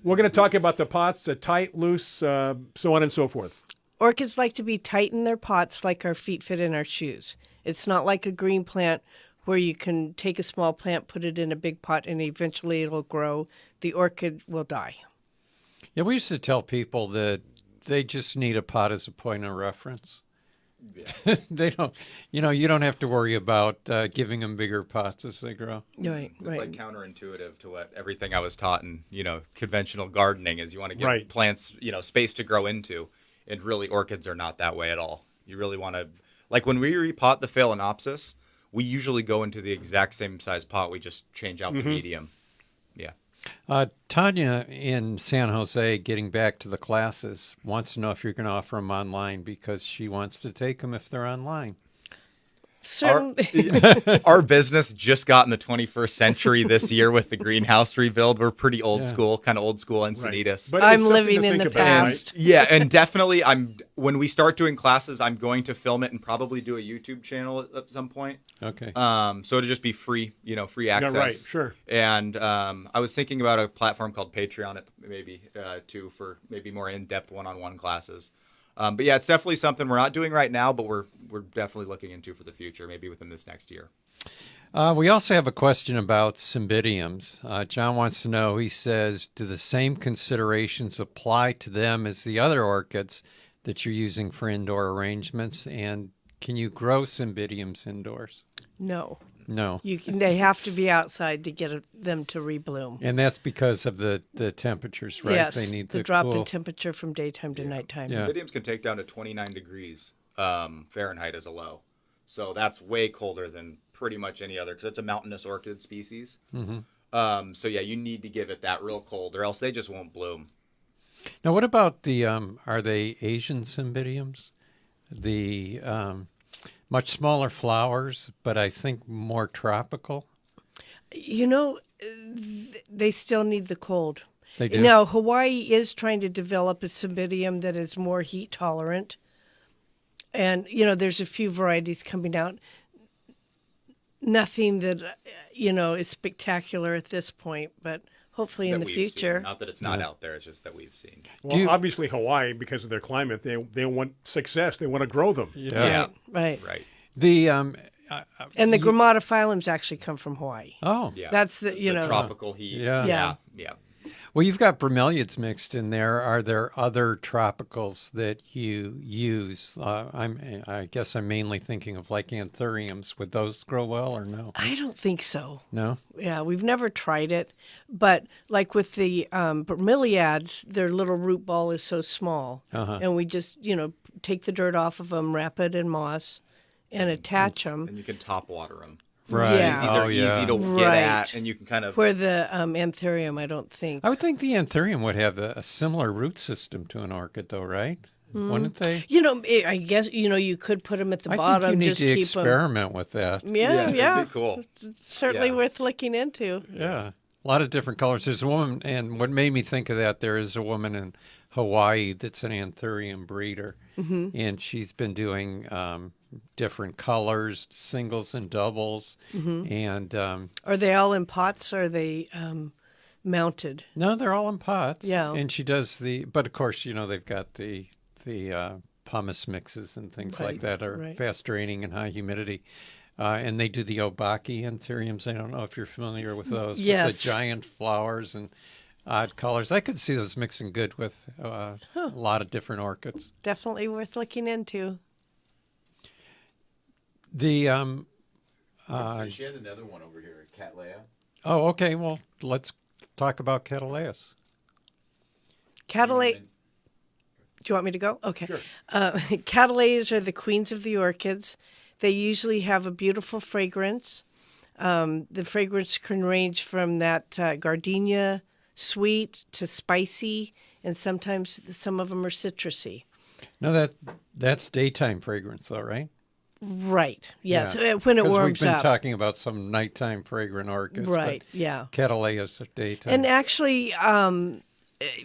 We're going to talk about the pots, the tight, loose, so on and so forth. Orchids like to be tight in their pots like our feet fit in our shoes. It's not like a green plant where you can take a small plant, put it in a big pot, and eventually it'll grow. The orchid will die. Yeah, we used to tell people that they just need a pot as a point of reference. Yeah. They don't, you don't have to worry about giving them bigger pots as they grow. Right, It's like counterintuitive to what everything I was taught in, conventional gardening is you want to give plants, space to grow into. And really, orchids are not that way at all. You really want to, like when we repot the Phalaenopsis, we usually go into the exact same size pot. We just change out the medium. Yeah. Tanya in San Jose, getting back to the classes, wants to know if you're going to offer them online because she wants to take them if they're online. Our business just got in the 21st century this year with the greenhouse rebuild. We're pretty old school, kind of old school Encinitas. But I'm living in the past. Yeah, and definitely when we start doing classes, I'm going to film it and probably do a YouTube channel at some point. Okay. So it'll just be free, free access. Yeah, right, sure. And I was thinking about a platform called Patreon maybe too for maybe more in-depth one-on-one classes. But yeah, it's definitely something we're not doing right now, but we're definitely looking into for the future, maybe within this next year. We also have a question about cymbidiums. John wants to know, he says, do the same considerations apply to them as the other orchids that you're using for indoor arrangements? And can you grow cymbidiums indoors? No. No. They have to be outside to get them to rebloom. And that's because of the temperatures, right? Yes, They need the drop in temperature from daytime to nighttime. Yeah. Cymbidiums can take down to 29 degrees Fahrenheit as a low. So that's way colder than pretty much any other, because it's a mountainous orchid species. Mm-hmm. So yeah, you need to give it that real cold, or else they just won't bloom. Now, what about the, are they Asian cymbidiums? The much smaller flowers, but I think more tropical? They still need the cold. They do? Now, Hawaii is trying to develop a cymbidium that is more heat tolerant. And, there's a few varieties coming out. Nothing that, is spectacular at this point, but hopefully in the future. Seen. Not that it's not out there, it's just that we've seen. Well, obviously Hawaii, because of their climate, they want success. They want to grow them. Yeah. Right. The and the grammatophyllums actually come from Hawaii. Oh. Yeah. That's the tropical heat. Yeah. Yeah. Yeah. Well, you've got bromeliads mixed in there. Are there other tropicals that you use? I guess I'm mainly thinking of like anthuriums. Would those grow well or no? I don't think so. No? Yeah, we've never tried it, but like with the bromeliads, their little root ball is so small, and we just take the dirt off of them, wrap it in moss, and attach them. And you can top water them. Right. Yeah. They're easy to get Right. at, and you can kind of. Where the anthurium, I don't think. I would think the anthurium would have a similar root system to an orchid, though, right? Wouldn't they? I guess you could put them at the I bottom. think you need just to keep experiment with that. them. Yeah. That'd be cool. Certainly Yeah. worth looking into. Yeah. A lot of different colors. There's a woman, and what made me think of that, there is a woman in Hawaii that's an anthurium breeder, and she's been doing different colors, singles and doubles, and Are they all in pots? Or are they mounted? no, they're all in pots. Yeah. And she does but of course, they've got the pumice mixes and things like Right, that are right. fast draining and high humidity. And they do the obaki anthuriums. I don't know if you're familiar with those. With Yes. the giant flowers and odd colors. I could see those mixing good with a lot of different orchids. Definitely worth looking into. The she has another one over here, Cattleya. oh, okay. Well, let's talk about Cattleyas. Catalate. Do you want me to go? Okay. Sure. Cattleyas are the queens of the orchids. They usually have a beautiful fragrance. The fragrance can range from that gardenia sweet to spicy, and sometimes some of them are citrusy. No, that's daytime fragrance, though, right? Right. Yes. Yeah. When it 'Cause warms we've been up. talking about some nighttime fragrant orchids. Right. But Yeah. Cattleyas are daytime. And actually,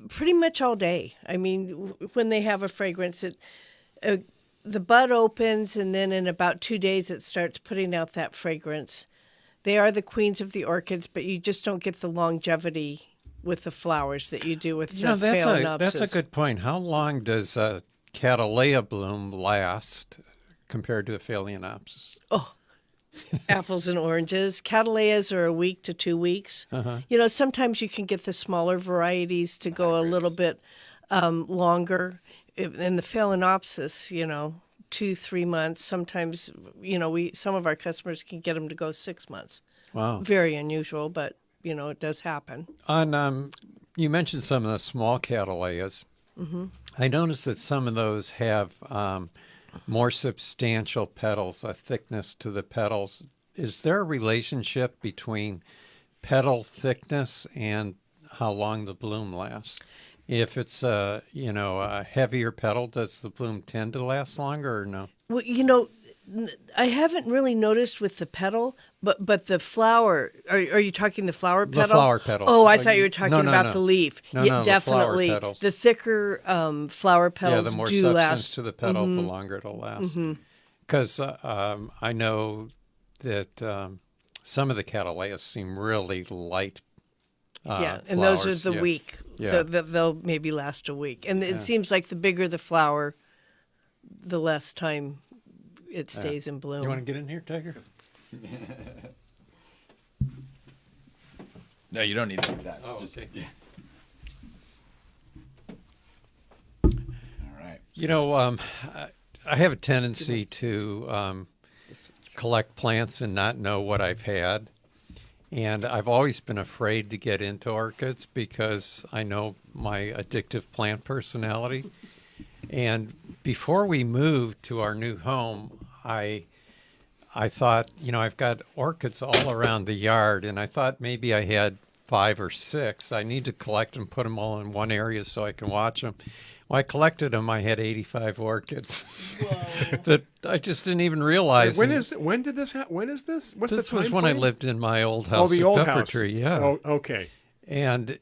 pretty much all day. I mean, when they have a fragrance, the bud opens, and then in about 2 days, it starts putting out that fragrance. They are the queens of the orchids, but you just don't get the longevity with the flowers that you do with the phalaenopsis. that's a good point. How long does a Cattleya bloom last compared to a phalaenopsis? Apples and oranges. Cattleyas are a week to 2 weeks. Sometimes you can get the smaller varieties to go a little bit longer. In the phalaenopsis, 2-3 months. Sometimes, some of our customers can get them to go 6 months. Wow. Very unusual, but it does happen. On you mentioned some of the small Cattleyas. I noticed that some of those have more substantial petals, a thickness to the petals. Is there a relationship between petal thickness and how long the bloom lasts? If it's a heavier petal, does the bloom tend to last longer or no? Well, I haven't really noticed with the petal, but the flower. Are you talking the flower petal? The flower petals. Oh, I thought you were talking No, about no. the leaf. No, Yeah, no, the flower definitely. petals. The thicker flower petals Yeah, the more do substance last. to the petal, the longer it'll last. Because I know that some of the Cattleyas seem really light. Yeah, and those are flowers. the Yeah. week. Yeah. They'll maybe last a week. And it seems like the bigger the flower, the less time it stays in bloom. You want to get in here, Tiger? No, you don't need to do that. Oh, okay. All right. I have a tendency to collect plants and not know what I've had. And I've always been afraid to get into orchids because I know my addictive plant personality. And before we moved to our new home, I thought, I've got orchids all around the yard, and I thought maybe I had 5 or 6. I need to collect and put them all in one area so I can watch them. When I collected them, I had 85 orchids that I just didn't even realize. When is this? What's This the was time when I frame? lived in my old house the at old Pepper house. Tree. Yeah. Oh, okay. And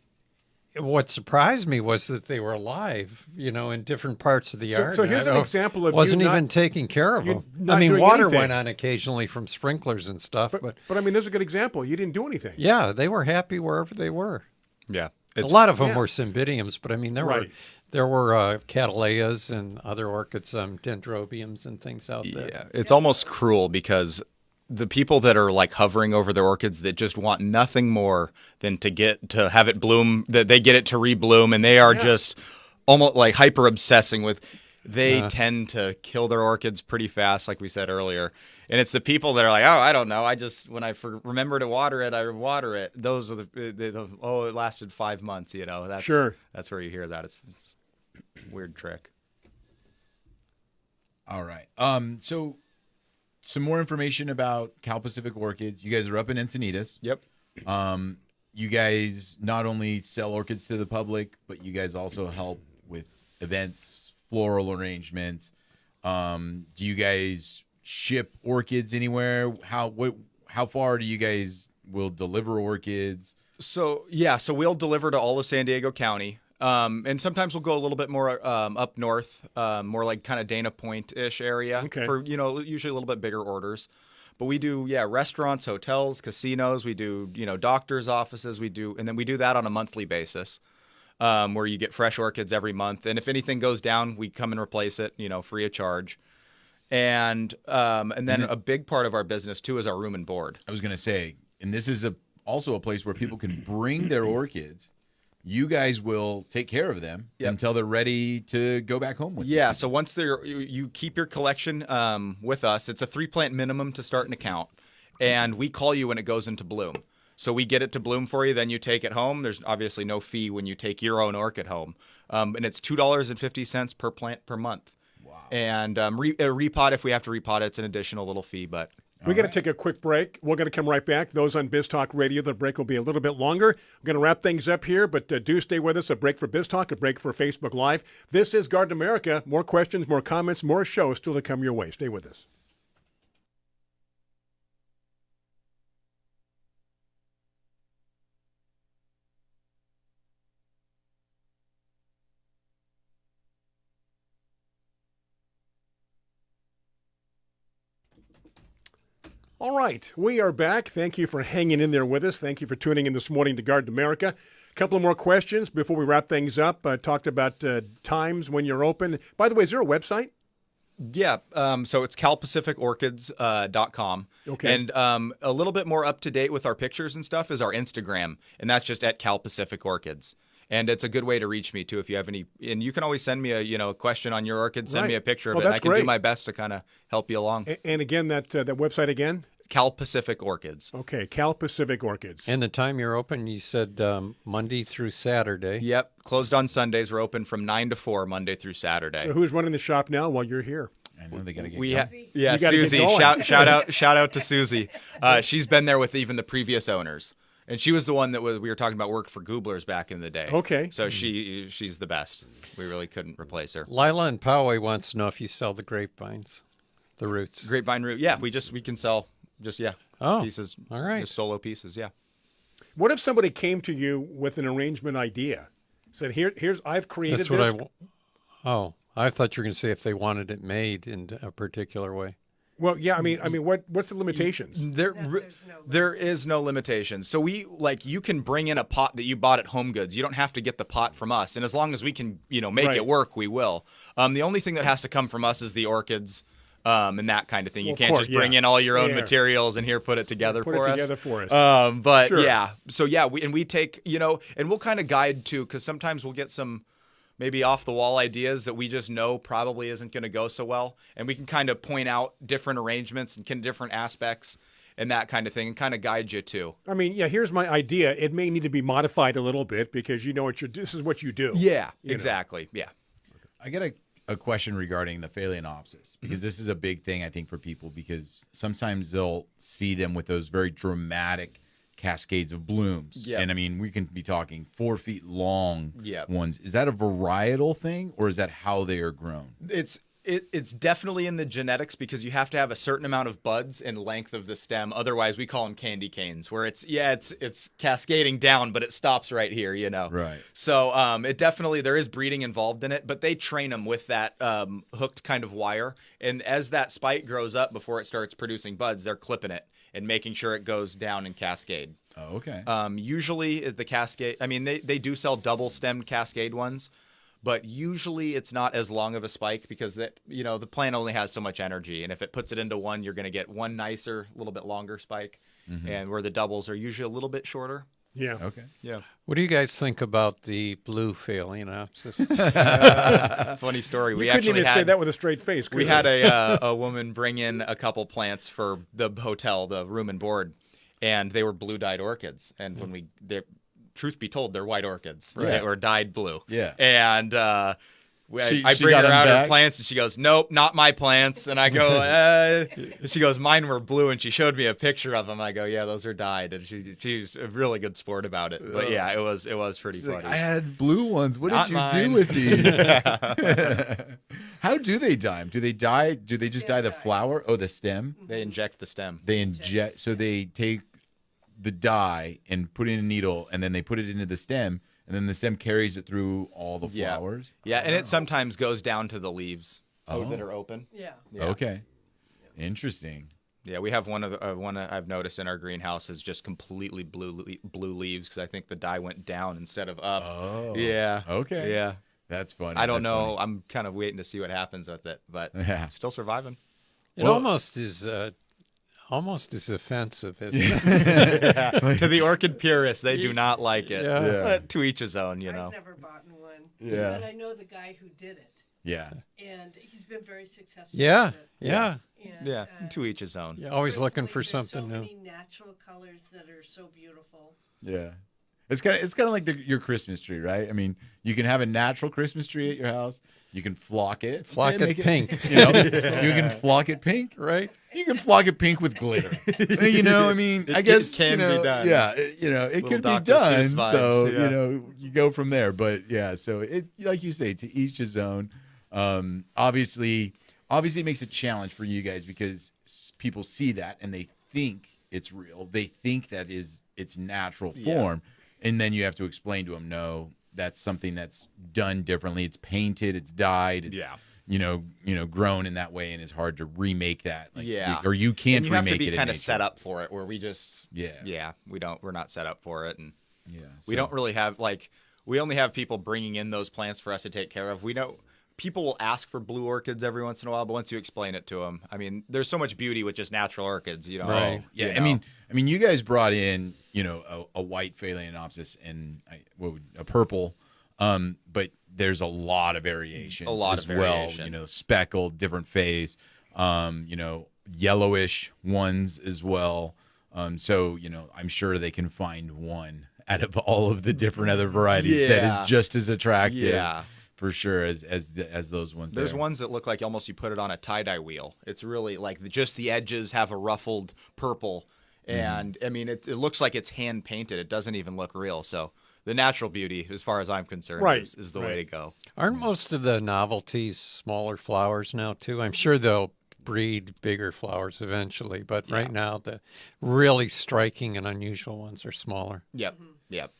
what surprised me was that they were alive, in different parts of the yard. so here's And an example of you wasn't not- even taking care of you them. not I mean, doing water anything. went on occasionally from sprinklers and stuff, but But I mean, there's a good example. You didn't do anything. yeah, they were happy wherever they were. Yeah. A lot of them yeah. were cymbidiums, but I mean, there Right. were Cattleyas and other orchids, dendrobiums and things out there. Yeah, it's almost cruel because the people that are like hovering over their orchids that just want nothing more than to have it bloom, that they get it to rebloom, and they are just almost like hyper obsessing with. They tend to kill their orchids pretty fast, like we said earlier. And it's the people that are like, oh, I don't know. I just, when I remember to water it, I water it. Those are oh, it lasted 5 months, you know. That's where you hear that. It's a weird trick. All right. So some more information about Cal Pacific Orchids. You guys are up in Encinitas. Yep. You guys not only sell orchids to the public, but you guys also help with events, floral arrangements. Do you guys ship orchids anywhere? How far do you guys will deliver orchids? So we'll deliver to all of San Diego County. And sometimes we'll go a little bit more up north, more like kind of Dana Point-ish area for, usually a little bit bigger orders. But we do, restaurants, hotels, casinos. We do, doctors' offices. And then we do that on a monthly basis, where you get fresh orchids every month. And if anything goes down, we come and replace it, free of charge. And then a big part of our business too is our room and board. I was going to say, and this is also a place where people can bring their orchids. You guys will take care of them until they're ready to go back home with them. Yeah, so once you keep your collection with us, it's a 3-plant minimum to start an account, and we call you when it goes into bloom. So we get it to bloom for you, then you take it home. There's obviously no fee when you take your own orchid home, and it's $2.50 per plant per month. Wow! And a repot, if we have to repot it, it's an additional little fee, but. We're going to take a quick break. We're going to come right back. Those on Biz Talk Radio, the break will be a little bit longer. We're going to wrap things up here, but do stay with us. A break for Biz Talk, a break for Facebook Live. This is Garden America. More questions, more comments, more shows still to come your way. Stay with us. All right, we are back. Thank you for hanging in there with us. Thank you for tuning in this morning to Garden America. A couple of more questions before we wrap things up. Talked about times when you're open. By the way, is there a website? Yeah, so it's calpacificorchids.com. Okay. And a little bit more up to date with our pictures and stuff is our Instagram, and that's just at Cal Pacific Orchids. And it's a good way to reach me too if you have any. And you can always send me a question on your orchid. Send me a picture of it. And I can do my best to kind of help you along. And again, that website again. Cal Pacific Orchids. Okay, Cal Pacific Orchids. And the time you're open, you said Monday through Saturday. Yep, closed on Sundays. We're open from 9 to 4 Monday through Saturday. So who's running the shop now while you're here? I know they got to get Susie. Shout out to Susie. She's been there with even the previous owners. And she was the one that we were talking about worked for Goobler's back in the day. Okay. So she's the best. We really couldn't replace her. Lila and Poway wants to know if you sell the grapevines, the roots. Grapevine root. Yeah, we can sell pieces. All right. Just solo pieces, yeah. What if somebody came to you with an arrangement idea? Said, here's I've created That's this. I thought you were going to say if they wanted it made in a particular way. Well, yeah, I mean, what's the limitations? There is no limitation. So you can bring in a pot that you bought at Home Goods. You don't have to get the pot from us. And as long as we can, make it work, we will. The only thing that has to come from us is the orchids, and that kind of thing. You can't just bring in all your own materials and for it together for us. But sure. yeah. So yeah, we take, and we'll kind of guide too, because sometimes we'll get some maybe off-the-wall ideas that we just know probably isn't going to go so well. And we can kind of point out different arrangements and different aspects and that kind of thing and kind of guide you too. I mean, here's my idea. It may need to be modified a little bit because this is what you do. Yeah, exactly. Yeah. I got a question regarding the Phalaenopsis because this is a big thing, I think, for people because sometimes they'll see them with those very dramatic cascades of blooms. Yep. And I mean, we can be talking 4 feet long ones. Is that a varietal thing or is that how they are grown? It's definitely in the genetics because you have to have a certain amount of buds and length of the stem. Otherwise, we call them candy canes, where it's cascading down, but it stops right here, Right. So it definitely, there is breeding involved in it, but they train them with that hooked kind of wire. And as that spike grows up before it starts producing buds, they're clipping it and making sure it goes down in cascade. Oh, okay. Usually the cascade, I mean, they do sell double-stemmed cascade ones, but usually it's not as long of a spike because the plant only has so much energy, and if it puts it into one, you're going to get one nicer, a little bit longer spike, and where the doubles are usually a little bit shorter. Yeah. Okay. Yeah. What do you guys think about the blue Phalaenopsis? Funny story. You couldn't even say that with a straight face. We had a woman bring in a couple plants for the hotel, the room and board, and they were blue-dyed orchids. And when truth be told, they're white orchids. Right. They were dyed blue. Yeah. And I she bring got her them out her back? plants, and she goes, "Nope, not my plants." And I go, she goes, "Mine were blue," and she showed me a picture of them. I go, "Yeah, those are dyed," and she's a really good sport about it. But yeah, it was pretty She's funny. like, I had blue ones. What Not did you mine. do with these? How do they dye 'em? Do they dye? Do they just dye the flower? Oh, the stem. They inject the stem. They inject. So they take the dye and put it in a needle, and then they put it into the stem, and then the stem carries it through all the Yeah. flowers. Yeah, and it sometimes goes down to the leaves Oh. that are open. Yeah. Yeah. Okay. Interesting. Yeah, we have one I've noticed in our greenhouse is just completely blue leaves because I think the dye went down instead of up. Oh. Yeah. Okay. Yeah. That's funny. I don't That's know. funny. I'm kind of waiting to see what happens with it, but Yeah. still surviving. It Well- almost is offensive, isn't it? To the orchid purists, they do not like it. Yeah. Yeah. But to each his own, you know. I've never bought one. Yeah. But I know the guy who did it, Yeah. and he's been very successful. Yeah, with it. yeah. And, Yeah, to each his own. You're always looking for there's something so new. many natural colors that are so beautiful. Yeah. It's kind of like your Christmas tree, right? I mean, you can have a natural Christmas tree at your house. You can flock it. Flock and it make pink. You know, you can flock it pink. Right? You can flock it pink with glitter. You know, I mean, I It guess can be done. Yeah, it Little could be Dr. done. Seuss vibes, So yeah. you go from there. But yeah, so it, like you say, to each his own. Obviously, it makes a challenge for you guys because people see that and they think it's real. They think that is its natural form, and then you have to explain to them, no, that's something that's done differently. It's painted, it's dyed, it's, you know, grown in that way, and it's hard to remake that. Like, or you can't And you have remake to it be in kind of nature. set up for it, where we just we're not set up for it, and we don't really have we only have people bringing in those plants for us to take care of. We know people will ask for blue orchids every once in a while, but once you explain it to them, I mean, there's so much beauty with just natural orchids, you know. Right. Yeah, you I know. mean, you guys brought in, you know, a white Phalaenopsis and a purple, but there's a lot of variations. A lot as of variation. well. You know, speckled, different phase, you know, yellowish ones as well. So you know, I'm sure they can find one out of all of the different other varieties that Yeah. is just as attractive. Yeah. For sure, as those ones. There's there. ones that look like almost you put it on a tie-dye wheel. It's really like just the edges have a ruffled purple, and I mean it looks like it's hand painted. It doesn't even look real. So the natural beauty, as far as I'm concerned, Right. is the way to go. Aren't most of the novelties smaller flowers now, too? I'm sure they'll breed bigger flowers eventually, but right now the really striking and unusual ones are smaller. Yep. Yep.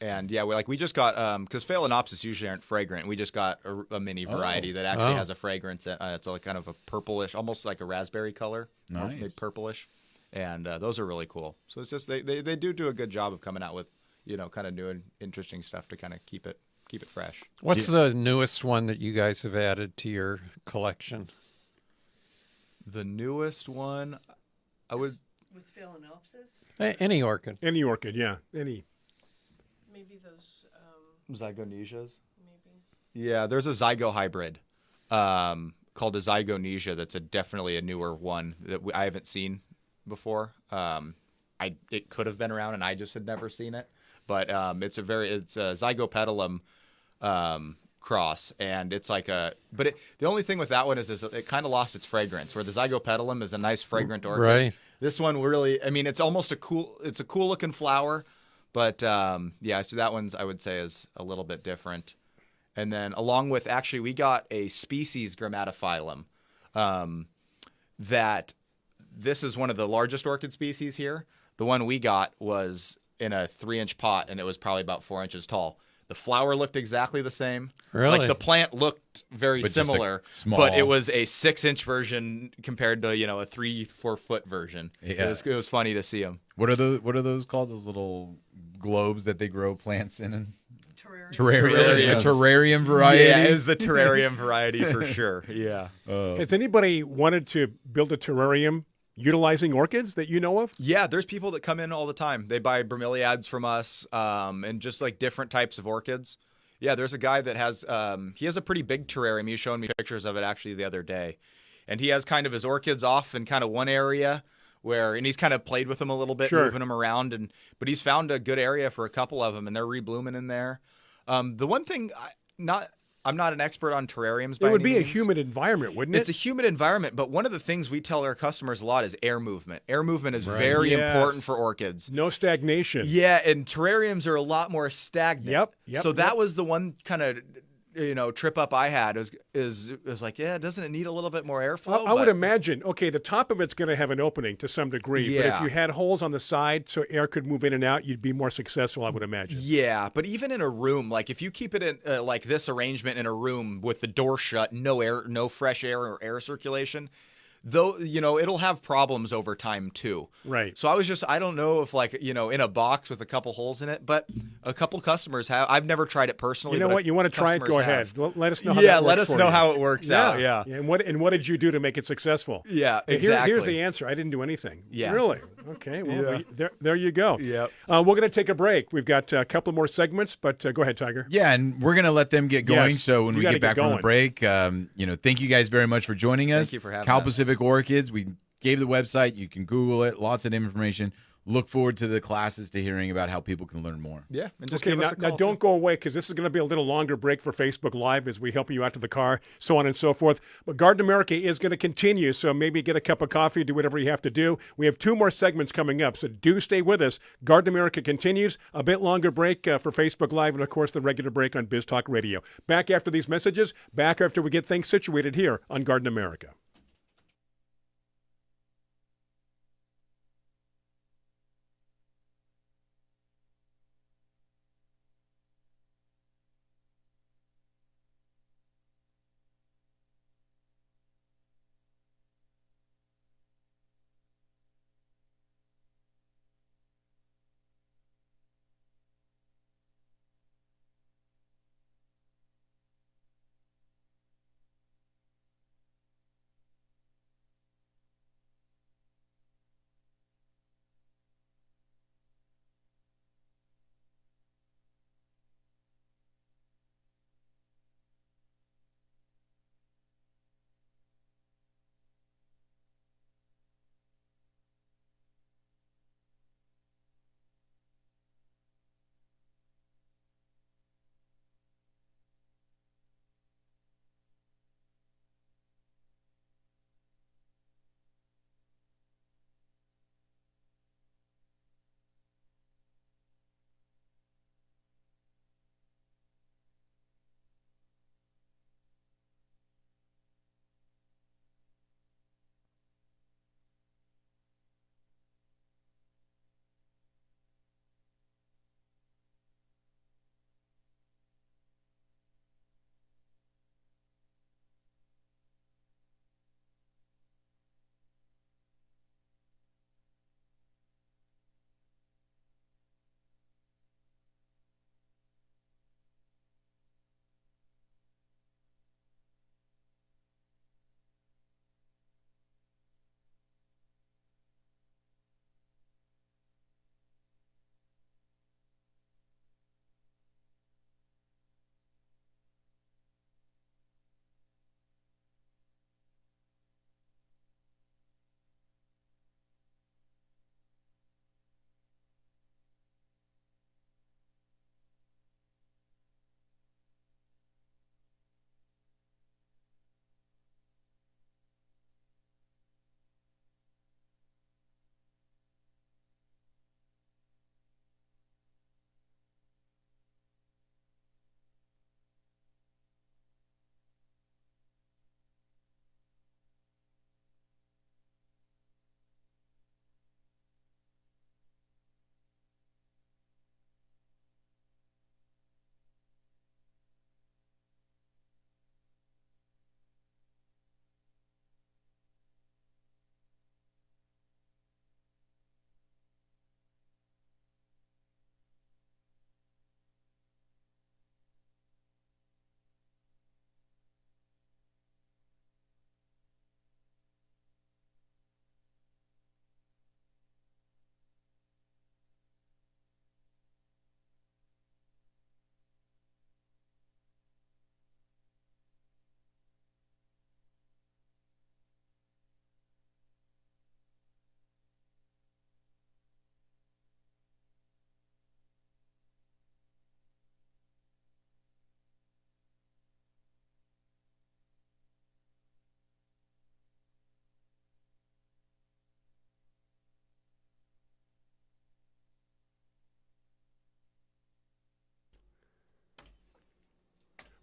And yeah, we just got because Phalaenopsis usually aren't fragrant. We just got a mini variety that actually has a fragrance. It's like kind of a purplish, almost like a raspberry color, Nice. maybe purplish, and those are really cool. So it's just they do a good job of coming out with kind of new and interesting stuff to kind of keep it fresh. What's the newest one that you guys have added to your collection? The newest one, I would. With Phalaenopsis, Any orchid. Any orchid, yeah. Any. maybe those, Zygoniasias? maybe. Yeah, there's a zygo hybrid called a Zygonesia that's definitely a newer one that I haven't seen before. It could have been around and I just had never seen it. But it's a zygopetalum cross, and it's like the only thing with that one is it kind of lost its fragrance, where the zygopetalum is a nice fragrant orchid. Right. This one really, I mean, it's almost a cool looking flower, but so that one's I would say is a little bit different. And then along with, actually, we got a species grammatophyllum that this is one of the largest orchid species here. The one we got was in a 3-inch pot, and it was probably about 4 inches tall. The flower looked exactly the same. Really? Like the plant looked very But just, like, similar, small. but it was a 6-inch version compared to a 3-4 foot version. Yeah. It was funny to see them. What are those called? Those little globes that they grow plants in? terrarium variety. Yeah, is the terrarium variety for sure. Yeah. Has anybody wanted to build a terrarium utilizing orchids that you know of? Yeah, there's people that come in all the time. They buy bromeliads from us, and just like different types of orchids. Yeah, there's a guy that has he has a pretty big terrarium. He was showing me pictures of it actually the other day, and he has kind of his orchids off in kind of one area and he's kind of played with them a little bit, moving them around, but he's found a good area for a couple of them, and they're reblooming in there. The one thing, I'm not an expert on terrariums by any means. It would be a humid environment, wouldn't it? It's a humid environment, but one of the things we tell our customers a lot is air movement. Air movement is very important for orchids. No stagnation. Yeah, and terrariums are a lot more stagnant. Yep. So that was the one kind of trip up I had is like, yeah, doesn't it need a little bit more airflow? I would imagine, okay, the top of it's going to have an opening to some degree, but if Yeah. you had holes on the side so air could move in and out, you'd be more successful, I would imagine. Yeah, but even in a room, like if you keep it in like this arrangement in a room with the door shut, no air, no fresh air or air circulation, though, it'll have problems over time too. Right. So I don't know if like, in a box with a couple holes in it, but a couple customers have. I've never tried it personally. You know but what? You want to try it? Go customers ahead. have. Let us know how Yeah, that works let us for know you. how it works out. Yeah. And what did you do to make it successful? Yeah, And exactly. Here's the answer. I didn't do anything. Yeah. Really? Okay. Well, there you go. Yep. We're going to take a break. We've got a couple more segments, but go ahead, Tiger. Yeah, and we're going to let them get going. Yes, So when you we gotta get back get from the going. break, thank you guys very much for joining us. Thank you for having Cal us. Pacific Orchids. We gave the website. You can Google it. Lots of information. Look forward to the classes, to hearing about how people can learn more. Yeah, and just Okay, give us a now call. don't too. go away because this is going to be a little longer break for Facebook Live as we help you out to the car, so on and so forth. But Garden America is going to continue, so maybe get a cup of coffee, do whatever you have to do. We have 2 more segments coming up, so do stay with us. Garden America continues, a bit longer break for Facebook Live, and of course the regular break on Biz Talk Radio. Back after these messages, back after we get things situated here on Garden America.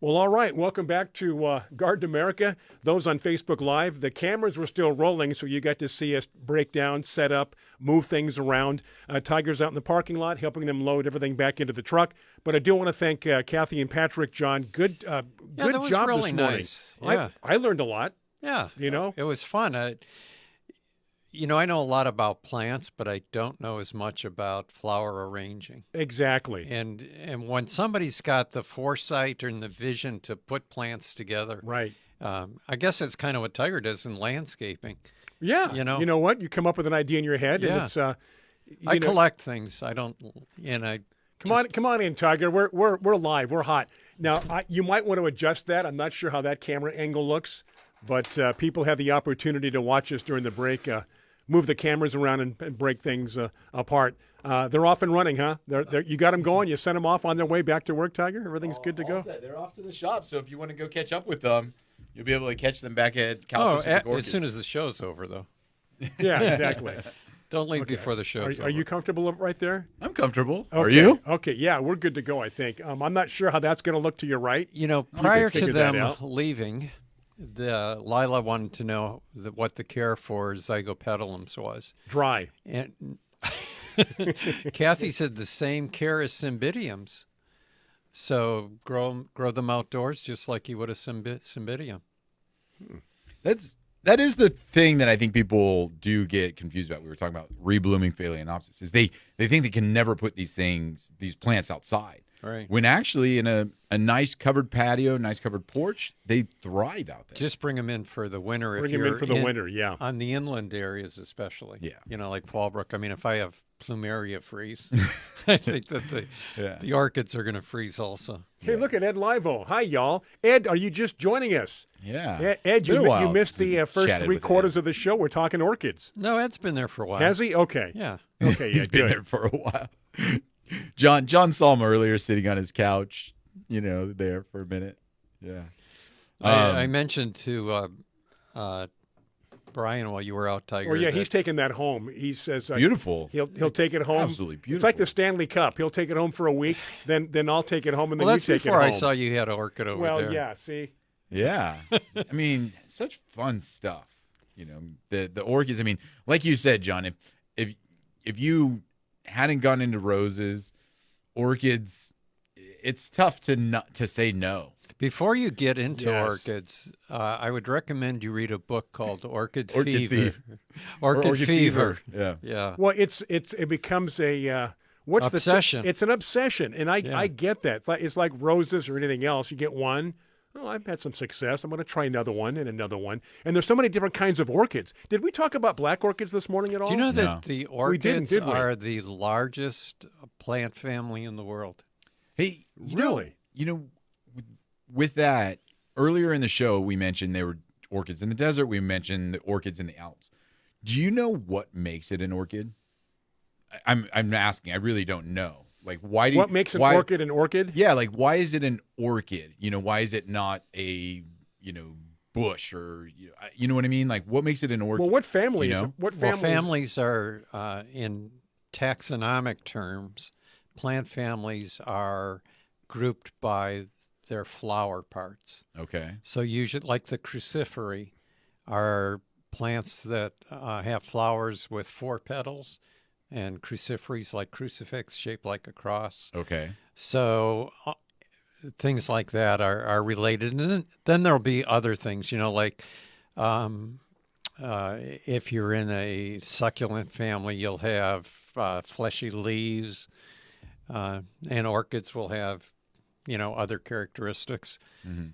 Well, all right. Welcome back to Garden America. Those on Facebook Live, the cameras were still rolling, so you got to see us break down, set up, move things around. Tiger's out in the parking lot, helping them load everything back into the truck. But I do want to thank Kathy and Patrick. John, good that was job really this morning. nice. Yeah. I learned a lot. Yeah. You know? It was fun. I know a lot about plants, but I don't know as much about flower arranging. Exactly. And when somebody's got the foresight and the vision to put plants together, Right. I guess it's kind of what Tiger does in landscaping. Yeah. You know? You know what? You come up with an idea in your head, and Yeah. it's I collect things. I don't, and I Come on in, Tiger. We're live. We're hot. Now, you might want to adjust that. I'm not sure how that camera angle looks, but people have the opportunity to watch us during the break. Move the cameras around and break things apart. They're off and running, huh? You got them going. You sent them off on their way back to work, Tiger. Everything's good to go. All set. They're off to the shop, so if you want to go catch up with them, you'll be able to catch them back at Cal Pacific as Orchids. soon as the show's over, though. Yeah, exactly. Don't leave before the show's over. Are you comfortable right there? I'm comfortable. Okay. Are you? Okay, yeah, we're good to go, I think. I'm not sure how that's going to look to your right. Prior to figure that them out. leaving, Lila wanted to know what the care for zygopetalums was. Dry. And Kathy said the same care as cymbidiums. So grow them outdoors just like you would a cymbidium. That is the thing that I think people do get confused about. We were talking about reblooming Phalaenopsis. Is they think they can never put these plants outside. Right. When actually in a nice covered patio, nice covered porch, they thrive out there. Just bring them in for the winter. Bring them in for the winter, yeah. On the inland areas especially. Yeah. Like Fallbrook. I mean, if I have plumeria freeze, I think that the orchids are going to freeze also. Hey, look at Ed Livo. Hi, y'all. Ed, are you just joining us? Yeah. Ed, Been a while you missed since the we first chatted 3 with quarters Ed. of the show. We're talking orchids. No, Ed's been there for a while. Has he? Okay. Yeah. Okay, He's yeah, been good. there for a while. John saw him earlier sitting on his couch, there for a minute. Yeah. I mentioned to Brian while you were out, Tiger. Oh, yeah, that- he's taking that home. He says Beautiful. He'll take it home. Absolutely beautiful. It's like the Stanley Cup. He'll take it home for a week, then I'll take it home, and then Well, you that's take it before home. I saw you had an orchid over there. Well, yeah, see? Yeah. I mean, such fun stuff. The orchids. I mean, like you said, John, if you hadn't gone into roses, orchids, it's tough to say no. Before you get into Yes. orchids, I would recommend you read a book called Orchid Orchid Fever. Thief. Orchid Fever. Yeah. Yeah. Well, it becomes a what's Obsession. It's an obsession, and I Yeah. get that. It's like roses or anything else. You get one. Oh, I've had some success. I'm going to try another one and another one. And there's so many different kinds of orchids. Did we talk about black orchids this morning at all? Do you know that No. the didn't, orchids did we? are the largest plant family in the world? Hey, Really? With that, earlier in the show, we mentioned there were orchids in the desert. We mentioned the orchids in the Alps. Do you know what makes it an orchid? I'm asking. I really don't know. Like, What makes an orchid an orchid? Yeah, like why is it an orchid? Why is it not a bush or you know what I mean? Like, what makes it an orchid? Well, what family You is know? it? What Well, family? families are, in taxonomic terms, plant families are grouped by their flower parts. Okay. So usually, like the cruciferæ, are plants that have flowers with 4 petals, and cruciferæs like crucifix, shaped like a cross. Okay. So things like that are related. And then there'll be other things, like if you're in a succulent family, you'll have fleshy leaves, and orchids will have, other characteristics. Mm-hmm.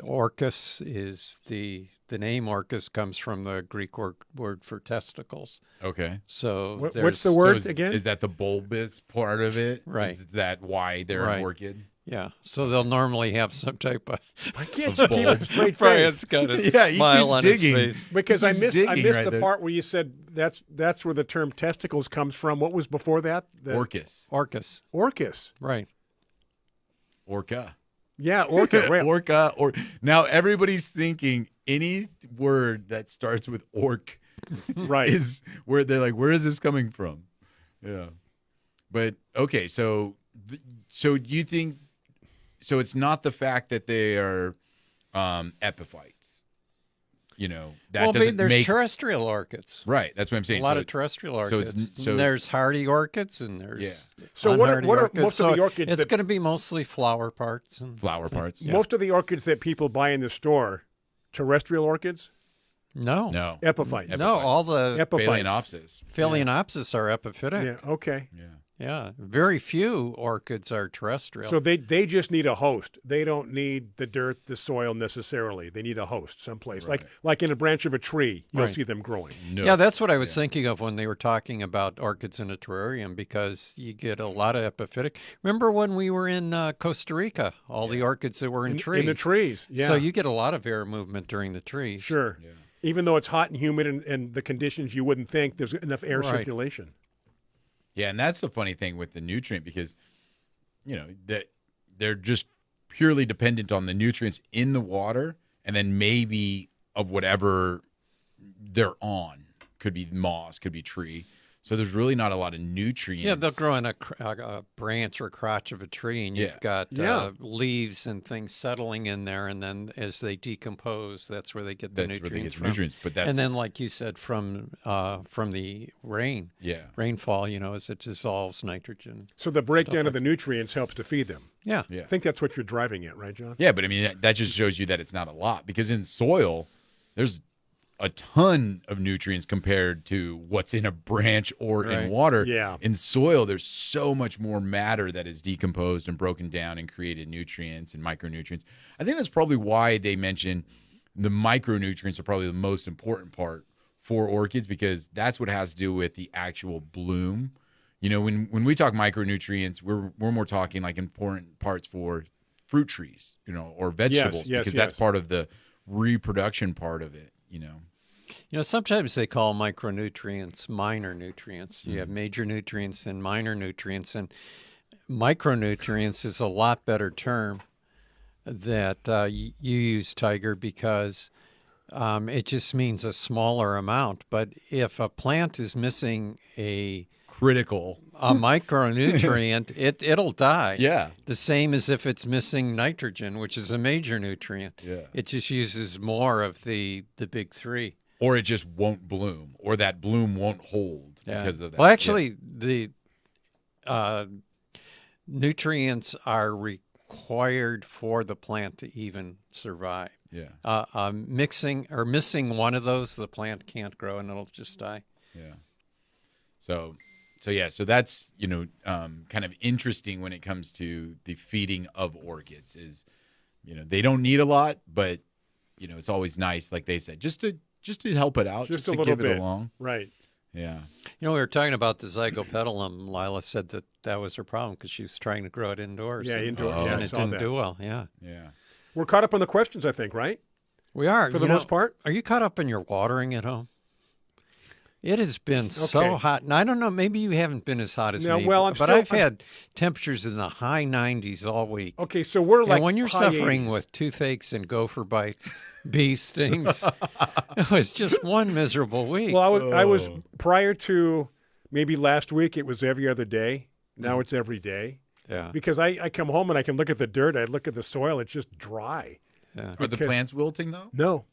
Orchis is the name orchis comes from the Greek word for testicles. Okay. So What's there's- the word is, again? Is that the bulbous part of it? Right. Is that why they're Right. an orchid? Yeah, so they'll normally have some type of. I can't keep a straight Brian's face. got a Yeah, he smile keeps on digging. his face. Because I keeps missed digging right the there. part where you said that's where the term testicles comes from. What was before that? The Orchis. Orchis, Orchis. right? Orca. Yeah, orchid. Right. Orca. Or now everybody's thinking any word that starts with orc Right. is where they're like, where is this coming from? Yeah. But okay, so you think so it's not the fact that they are epiphytes. That doesn't there's make terrestrial orchids. right. That's what I'm A saying. lot So of terrestrial so orchids. it's- so- And there's hardy orchids and there's Yeah. So what are unhardy most orchids. of the So orchids it's that- going to be mostly flower parts. And, flower parts. Most of the orchids that people buy in the store, terrestrial orchids, no. No. epiphytes. No, all the Epiphytes. Phalaenopsis. Phalaenopsis are epiphytic. Yeah. Okay. Yeah. Yeah, very few orchids are terrestrial. So they just need a host. They don't need the dirt, the soil necessarily. They need a host someplace, like in a branch of a tree. You'll Right. see them growing. No. Yeah, that's what I was thinking of when they were talking about orchids in a terrarium, because you get a lot of epiphytic. Remember when we were in Costa Rica, all the orchids that were in trees? In the trees. Yeah. So you get a lot of air movement during the trees. Sure. Even though it's hot and humid and the conditions you wouldn't think there's enough air Right. circulation. Yeah, and that's the funny thing with the nutrient, because that they're just purely dependent on the nutrients in the water, and then maybe of whatever they're on. Could be moss, could be tree. So there's really not a lot of nutrients. Yeah, they'll grow in a branch or crotch of a tree, and you've got leaves and things settling in there, and then as they decompose, that's where they get the That's where they nutrients get the from. nutrients, but that's- and then, like you said, from the rainfall, as it dissolves nitrogen. So the breakdown of the nutrients helps to feed them. Yeah. Yeah. I think that's what you're driving at, right, John? Yeah, but I mean that just shows you that it's not a lot, because in soil there's a ton of nutrients compared to what's in a branch or in Right. water. Yeah. In soil, there's so much more matter that is decomposed and broken down and created nutrients and micronutrients. I think that's probably why they mention the micronutrients are probably the most important part for orchids, because that's what has to do with the actual bloom. When we talk micronutrients, we're more talking like important parts for fruit trees, or vegetables, yes, because yes. that's part of the reproduction part of it. Sometimes they call micronutrients minor nutrients. You have major nutrients and minor nutrients, and micronutrients is a lot better term that you use, Tiger, because it just means a smaller amount. But if a plant is missing a Critical. micronutrient, it'll die. Yeah. The same as if it's missing nitrogen, which is a major nutrient. Yeah. It just uses more of the big three. Or it just won't bloom, or that bloom won't hold because of that. Well, actually, the nutrients are required for the plant to even survive. Yeah. Missing one of those, the plant can't grow and it'll just die. Yeah. So that's kind of interesting when it comes to the feeding of orchids. Is they don't need a lot, but it's always nice, like they said, just to help it out, Just to a little give bit. it along. Right. Yeah. We were talking about the zygopetalum. Lila said that was her problem because she was trying to grow it indoors. Yeah, and, indoor. Yeah, I and it saw didn't that. do well. Yeah, Yeah. We're caught up on the questions, I think, right? we are For the most part? Are you caught up in your watering at home? It has been so Okay. hot, and I don't know. Maybe you haven't been as hot as No, me. well, but I've had temperatures in the high 90s all week. Okay, so we're And like when you're high suffering 80s. with toothaches and gopher bites, bee stings, it was just one miserable week. Well, I was prior to maybe last week. It was every other day. Now it's every day yeah, because I come home and I can look at the dirt. I look at the soil. It's just dry. yeah. Are the plants wilting though? No,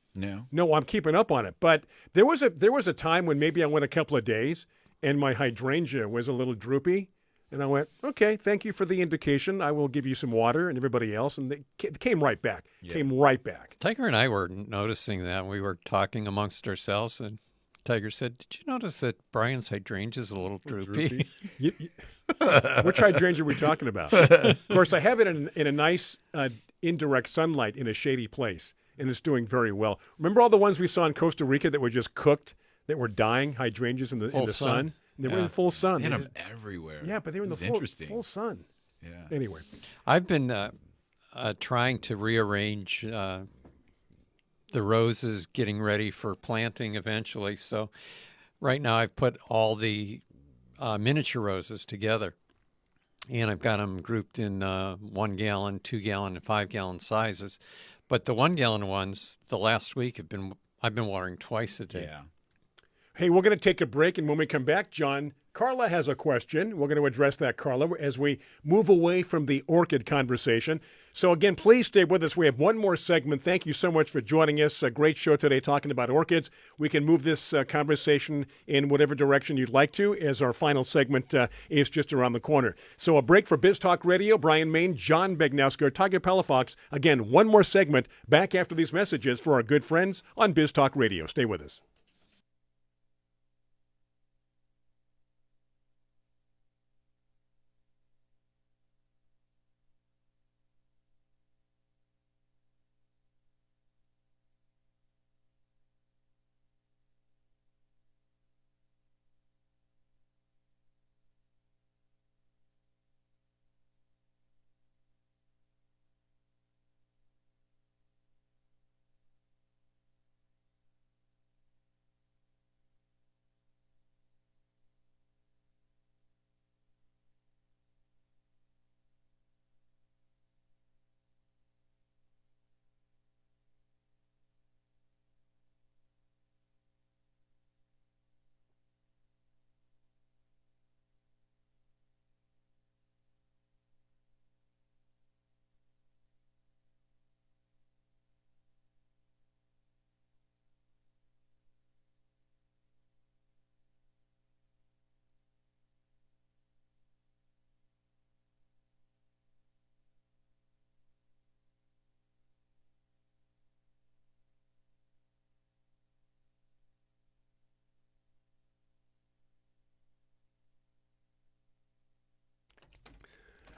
No. I'm keeping up on it. But there was a time when maybe I went a couple of days and my hydrangea was a little droopy, and I went, okay, thank you for the indication. I will give you some water, and everybody else, and they came right back. Came right back. Tiger and I were noticing that. We were talking amongst ourselves, and Tiger said, "Did you notice that Brian's hydrangea is a little droopy?" Which hydrangea are we talking about? Of course, I have it in a nice indirect sunlight in a shady place, and it's doing very well. Remember all the ones we saw in Costa Rica that were just cooked, that were dying, hydrangeas in the Full sun? sun. They were in full sun. They had They them just- everywhere. yeah, but they were in the It was full, interesting. full sun. Yeah. Anyway, I've been trying to rearrange the roses, getting ready for planting eventually. So right now I've put all the miniature roses together, and I've got them grouped in 1 gallon, 2 gallon, and 5 gallon sizes. But the 1 gallon ones, the last week I've been watering twice a day. Yeah. hey, we're going to take a break, and when we come back, John Carla has a question. We're going to address that, Carla, as we move away from the orchid conversation. So, again, please stay with us. We have one more segment. Thank you so much for joining us. A great show today talking about orchids. We can move this conversation in whatever direction you'd like to, as our final segment is just around the corner. So, a break for Biz Talk Radio. Brian Main, John Begnowsko, Tiger Palafox. Again, one more segment back after these messages for our good friends on Biz Talk Radio. Stay with us.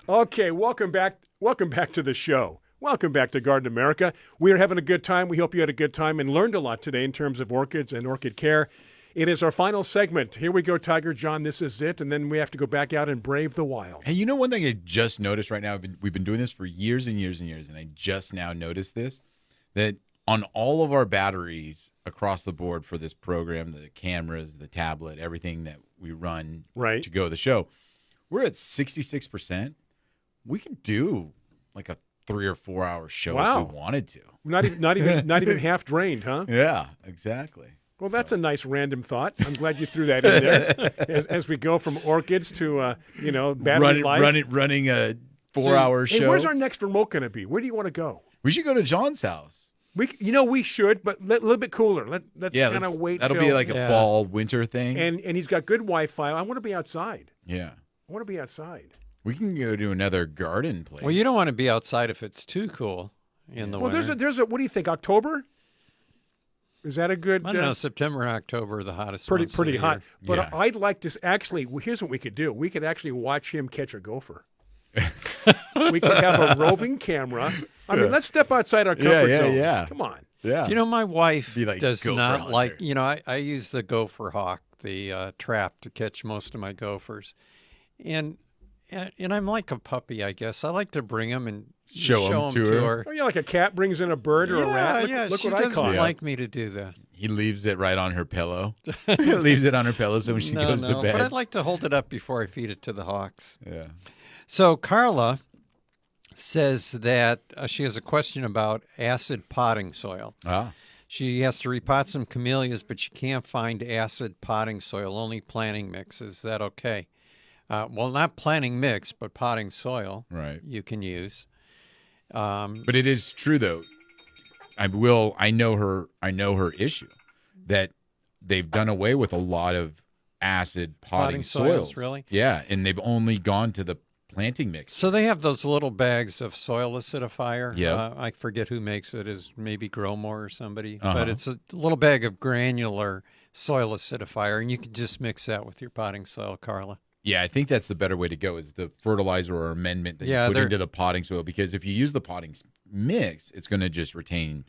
Okay, welcome back. Welcome back to the show. Welcome back to Garden America. We are having a good time. We hope you had a good time and learned a lot today in terms of orchids and orchid care. It is our final segment. Here we go, Tiger John. This is it, and then we have to go back out and brave the wild. Hey, you know one thing I just noticed right now? We've been doing this for years and years and years, and I just now noticed this, that on all of our batteries across the board for this program, the cameras, the tablet, everything that we run to go to the show, we're at 66%. We could do like a 3 or 4 hour show if we wanted to. Not even half drained, huh? Yeah, exactly. Well, that's a nice random thought. I'm glad you threw that in there. As we go from orchids to battery life, running a 4 hour show. Hey, where's our next remote going to be? Where do you want to go? We should go to John's house. We should, but a little bit cooler. Let's kind of wait. That'll be like a fall winter thing. And he's got good Wi-Fi. I want to be outside. Yeah, I want to be outside. We can go to another garden place. Well, you don't want to be outside if it's too cool in the winter. Well, there's a. What do you think? October? Is that a good? I don't know. September, October are the hottest. Pretty hot. But Yeah. I'd like to actually. Here's what we could do. We could actually watch him catch a gopher. We could have a roving camera. I mean, let's step outside our comfort zone. Yeah. Come on. Yeah. You know, my wife Be like does gopher not hunter. like. You know, I use the gopher hawk, the trap, to catch most of my gophers, and I'm like a puppy, I guess. I like to bring them and Show 'em to her. Oh, yeah, like a cat brings in a bird or a rat. Look she what I doesn't caught. like me to do that. He leaves it right on her pillow. Leaves it on her pillow so when she goes to bed. But I'd like to hold it up before I feed it to the hawks. Yeah. So Carla says that she has a question about acid potting soil. Ah. She has to repot some camellias, but she can't find acid potting soil, only planting mix. Is that okay? Well, not planting mix, but potting soil. Right. You can use. But it is true though. I know her issue that they've done away with a lot of acid potting soils. Really? Yeah, and they've only gone to the planting mix. So they have those little bags of soil acidifier. Yeah. I forget who makes it. Is maybe Growmore or somebody. Uh-huh. But it's a little bag of granular soil acidifier, and you can just mix that with your potting soil, Carla. Yeah, I think that's the better way to go is the fertilizer or amendment that you put into the potting soil, because if you use the potting mix, it's going to just retain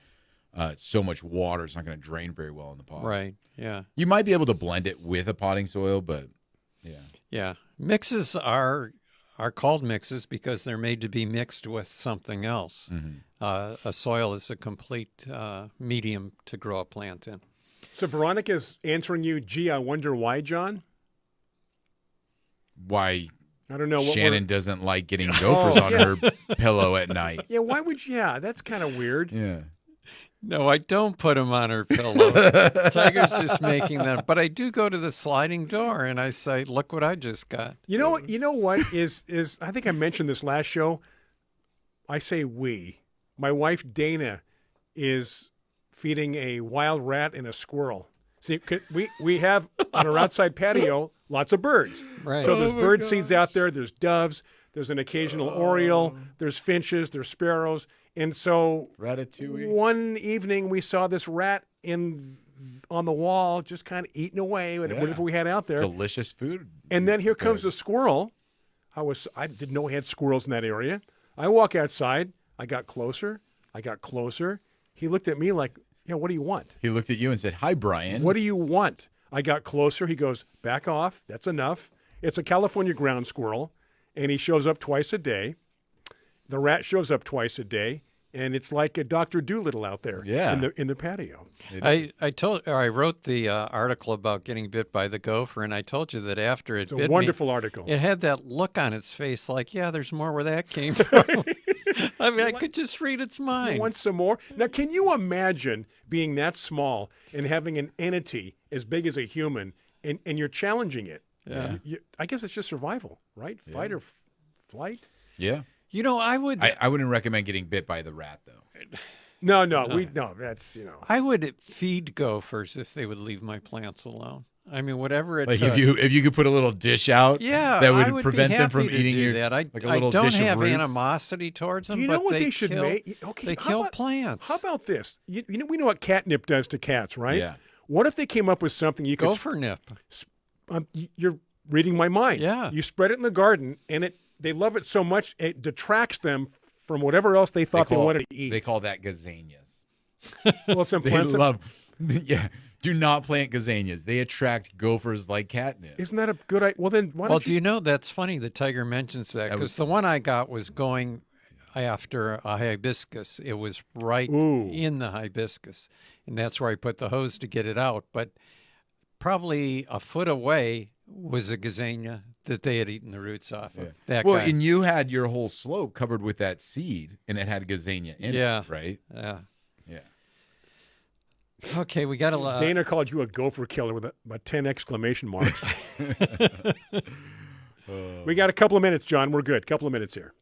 so much water. It's not going to drain very well in the pot. Right, yeah. You might be able to blend it with a potting soil, but yeah. Yeah. Mixes are called mixes because they're made to be mixed with something else. Mm-hmm. A soil is a complete medium to grow a plant in. So Veronica's answering you, gee, I wonder why, John? Why I don't know. Shannon doesn't like getting gophers on her pillow at night. Yeah, why would you? Yeah, that's kind of weird. Yeah. No, I don't put them on her pillow. Tiger's just making them. But I do go to the sliding door and I say, look what I just got. You know what is I think I mentioned this last show. I say we. My wife Dana is feeding a wild rat and a squirrel. See, we have on our outside patio lots of birds. Right. So there's bird seeds out there. There's doves. There's an occasional oriole. There's finches. There's sparrows. And so Ratatouille. one evening we saw this rat on the wall just kind of eating away at whatever we had out there. Delicious food. And then here comes a squirrel. I didn't know we had squirrels in that area. I walk outside. I got closer. He looked at me like, yeah, what do you want? He looked at you and said, "Hi, Brian." What do you want? I got closer. He goes, back off. That's enough. It's a California ground squirrel, and he shows up twice a day. The rat shows up twice a day, and it's like a Dr. Doolittle out there in the patio. I wrote the article about getting bit by the gopher, and I told you that after it bit me, It's a wonderful article. it had that look on its face like, yeah, there's more where that came from. I mean, I could just read its mind. You want some more? Now, can you imagine being that small and having an entity as big as a human, and you're challenging it? Yeah. I guess it's just survival, right? Fight or flight? Yeah. You know, I would I wouldn't recommend getting bit by the rat, though. No, that's, I would feed gophers if they would leave my plants alone. I mean, whatever it Like took. if you could put a little dish out, Yeah, that I would would prevent be them from happy to eating do your that. I like a little don't dish have of roots. animosity towards them. Do you know but what they should kill, make? Okay, they how kill about- plants. How about this? We know what catnip does to cats, right? Yeah. What if they came up with something you could? Gopher nip? You're reading my mind. Yeah. You spread it in the garden, and they love it so much it detracts them from whatever else they thought they wanted to eat. They call that gazanias. Well, some They plants. love. Yeah. Do not plant gazanias. They attract gophers like catnip. Isn't that a good idea? Well, then why Well, don't do you know that's funny that Tiger mentions that That was- because the one I got was going after a hibiscus. It was right Ooh. in the hibiscus, and that's where I put the hose to get it out. But probably a foot away was a gazania that they had eaten the roots off of. That Well, guy. and you had your whole slope covered with that seed, and it had gazania in Yeah. it, right? Yeah. Yeah. Okay, we got a Dana called you a gopher killer with a 10 exclamation marks. We got a couple of minutes, John. We're good. Couple of minutes here.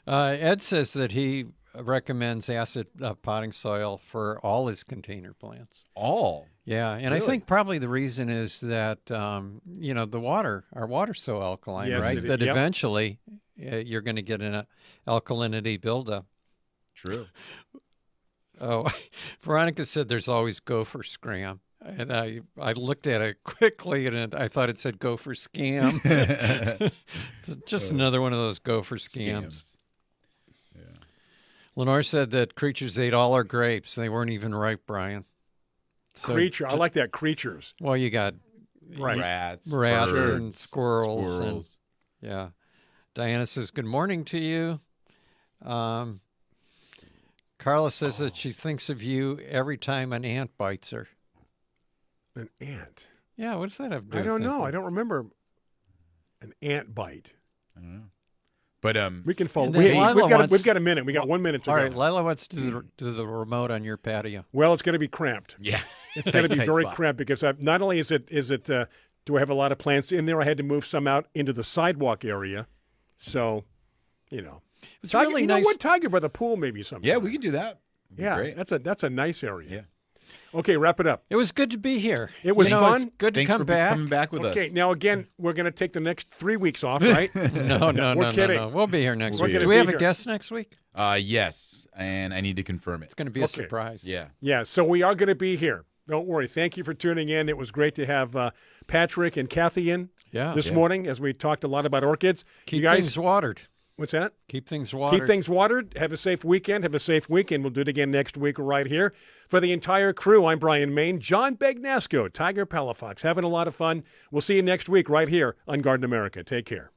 Ed says that he recommends acid potting soil for all his container plants. All. Yeah, and I Really? think probably the reason is that our water's so alkaline, Yes, right? it is. That Yep. eventually you're going to get an alkalinity buildup. True. Oh, Veronica said there's always gopher scram. And I looked at it quickly and I thought it said gopher scam. Just another one of those gopher scams. Lenore said that creatures ate all our grapes. They weren't even ripe, Brian. So, Creature. I like that. Creatures. well, you got Right. Rats, rats birds, and squirrels. And, squirrels. yeah. Diana says, good morning to you. Carla says that she thinks of you every time an ant bites her. An ant. Yeah, what does that have to do I with don't know. anything? I don't remember an ant bite. But We can follow. And then Lila We've got a minute. We got 1 minute to All go. right, Lila wants to do the remote on your patio. Well, it's going to be cramped. yeah, It's going to be Tight very spot. cramped because not only is it do I have a lot of plants in there, I had to move some out into the sidewalk area. So, It's Tiger, really you nice. know what, Tiger by the pool maybe sometime. Yeah, we can do that. It'd be Yeah, great. that's a nice area. Yeah. Okay, wrap it up. It was good to be here. It was It's fun. good Thanks to come for back. coming back with Okay, us. now again, we're going to take the next 3 weeks off, right? No, We're kidding. no. We'll be here next We're week. gonna Do we be have here. a guest next week? Yes, and I need to confirm it. It's going to be a Okay. surprise. Yeah. Yeah, so we are going to be here. Don't worry. Thank you for tuning in. It was great to have Patrick and Kathy in this morning as we talked a lot about orchids. Keep you guys, things watered. what's that? Keep things watered. Keep things watered. Have a safe weekend. Have a safe weekend. We'll do it again next week right here. For the entire crew, I'm Brian Main, John Begnasco, Tiger Palafox. Having a lot of fun. We'll see you next week right here on Garden America. Take care.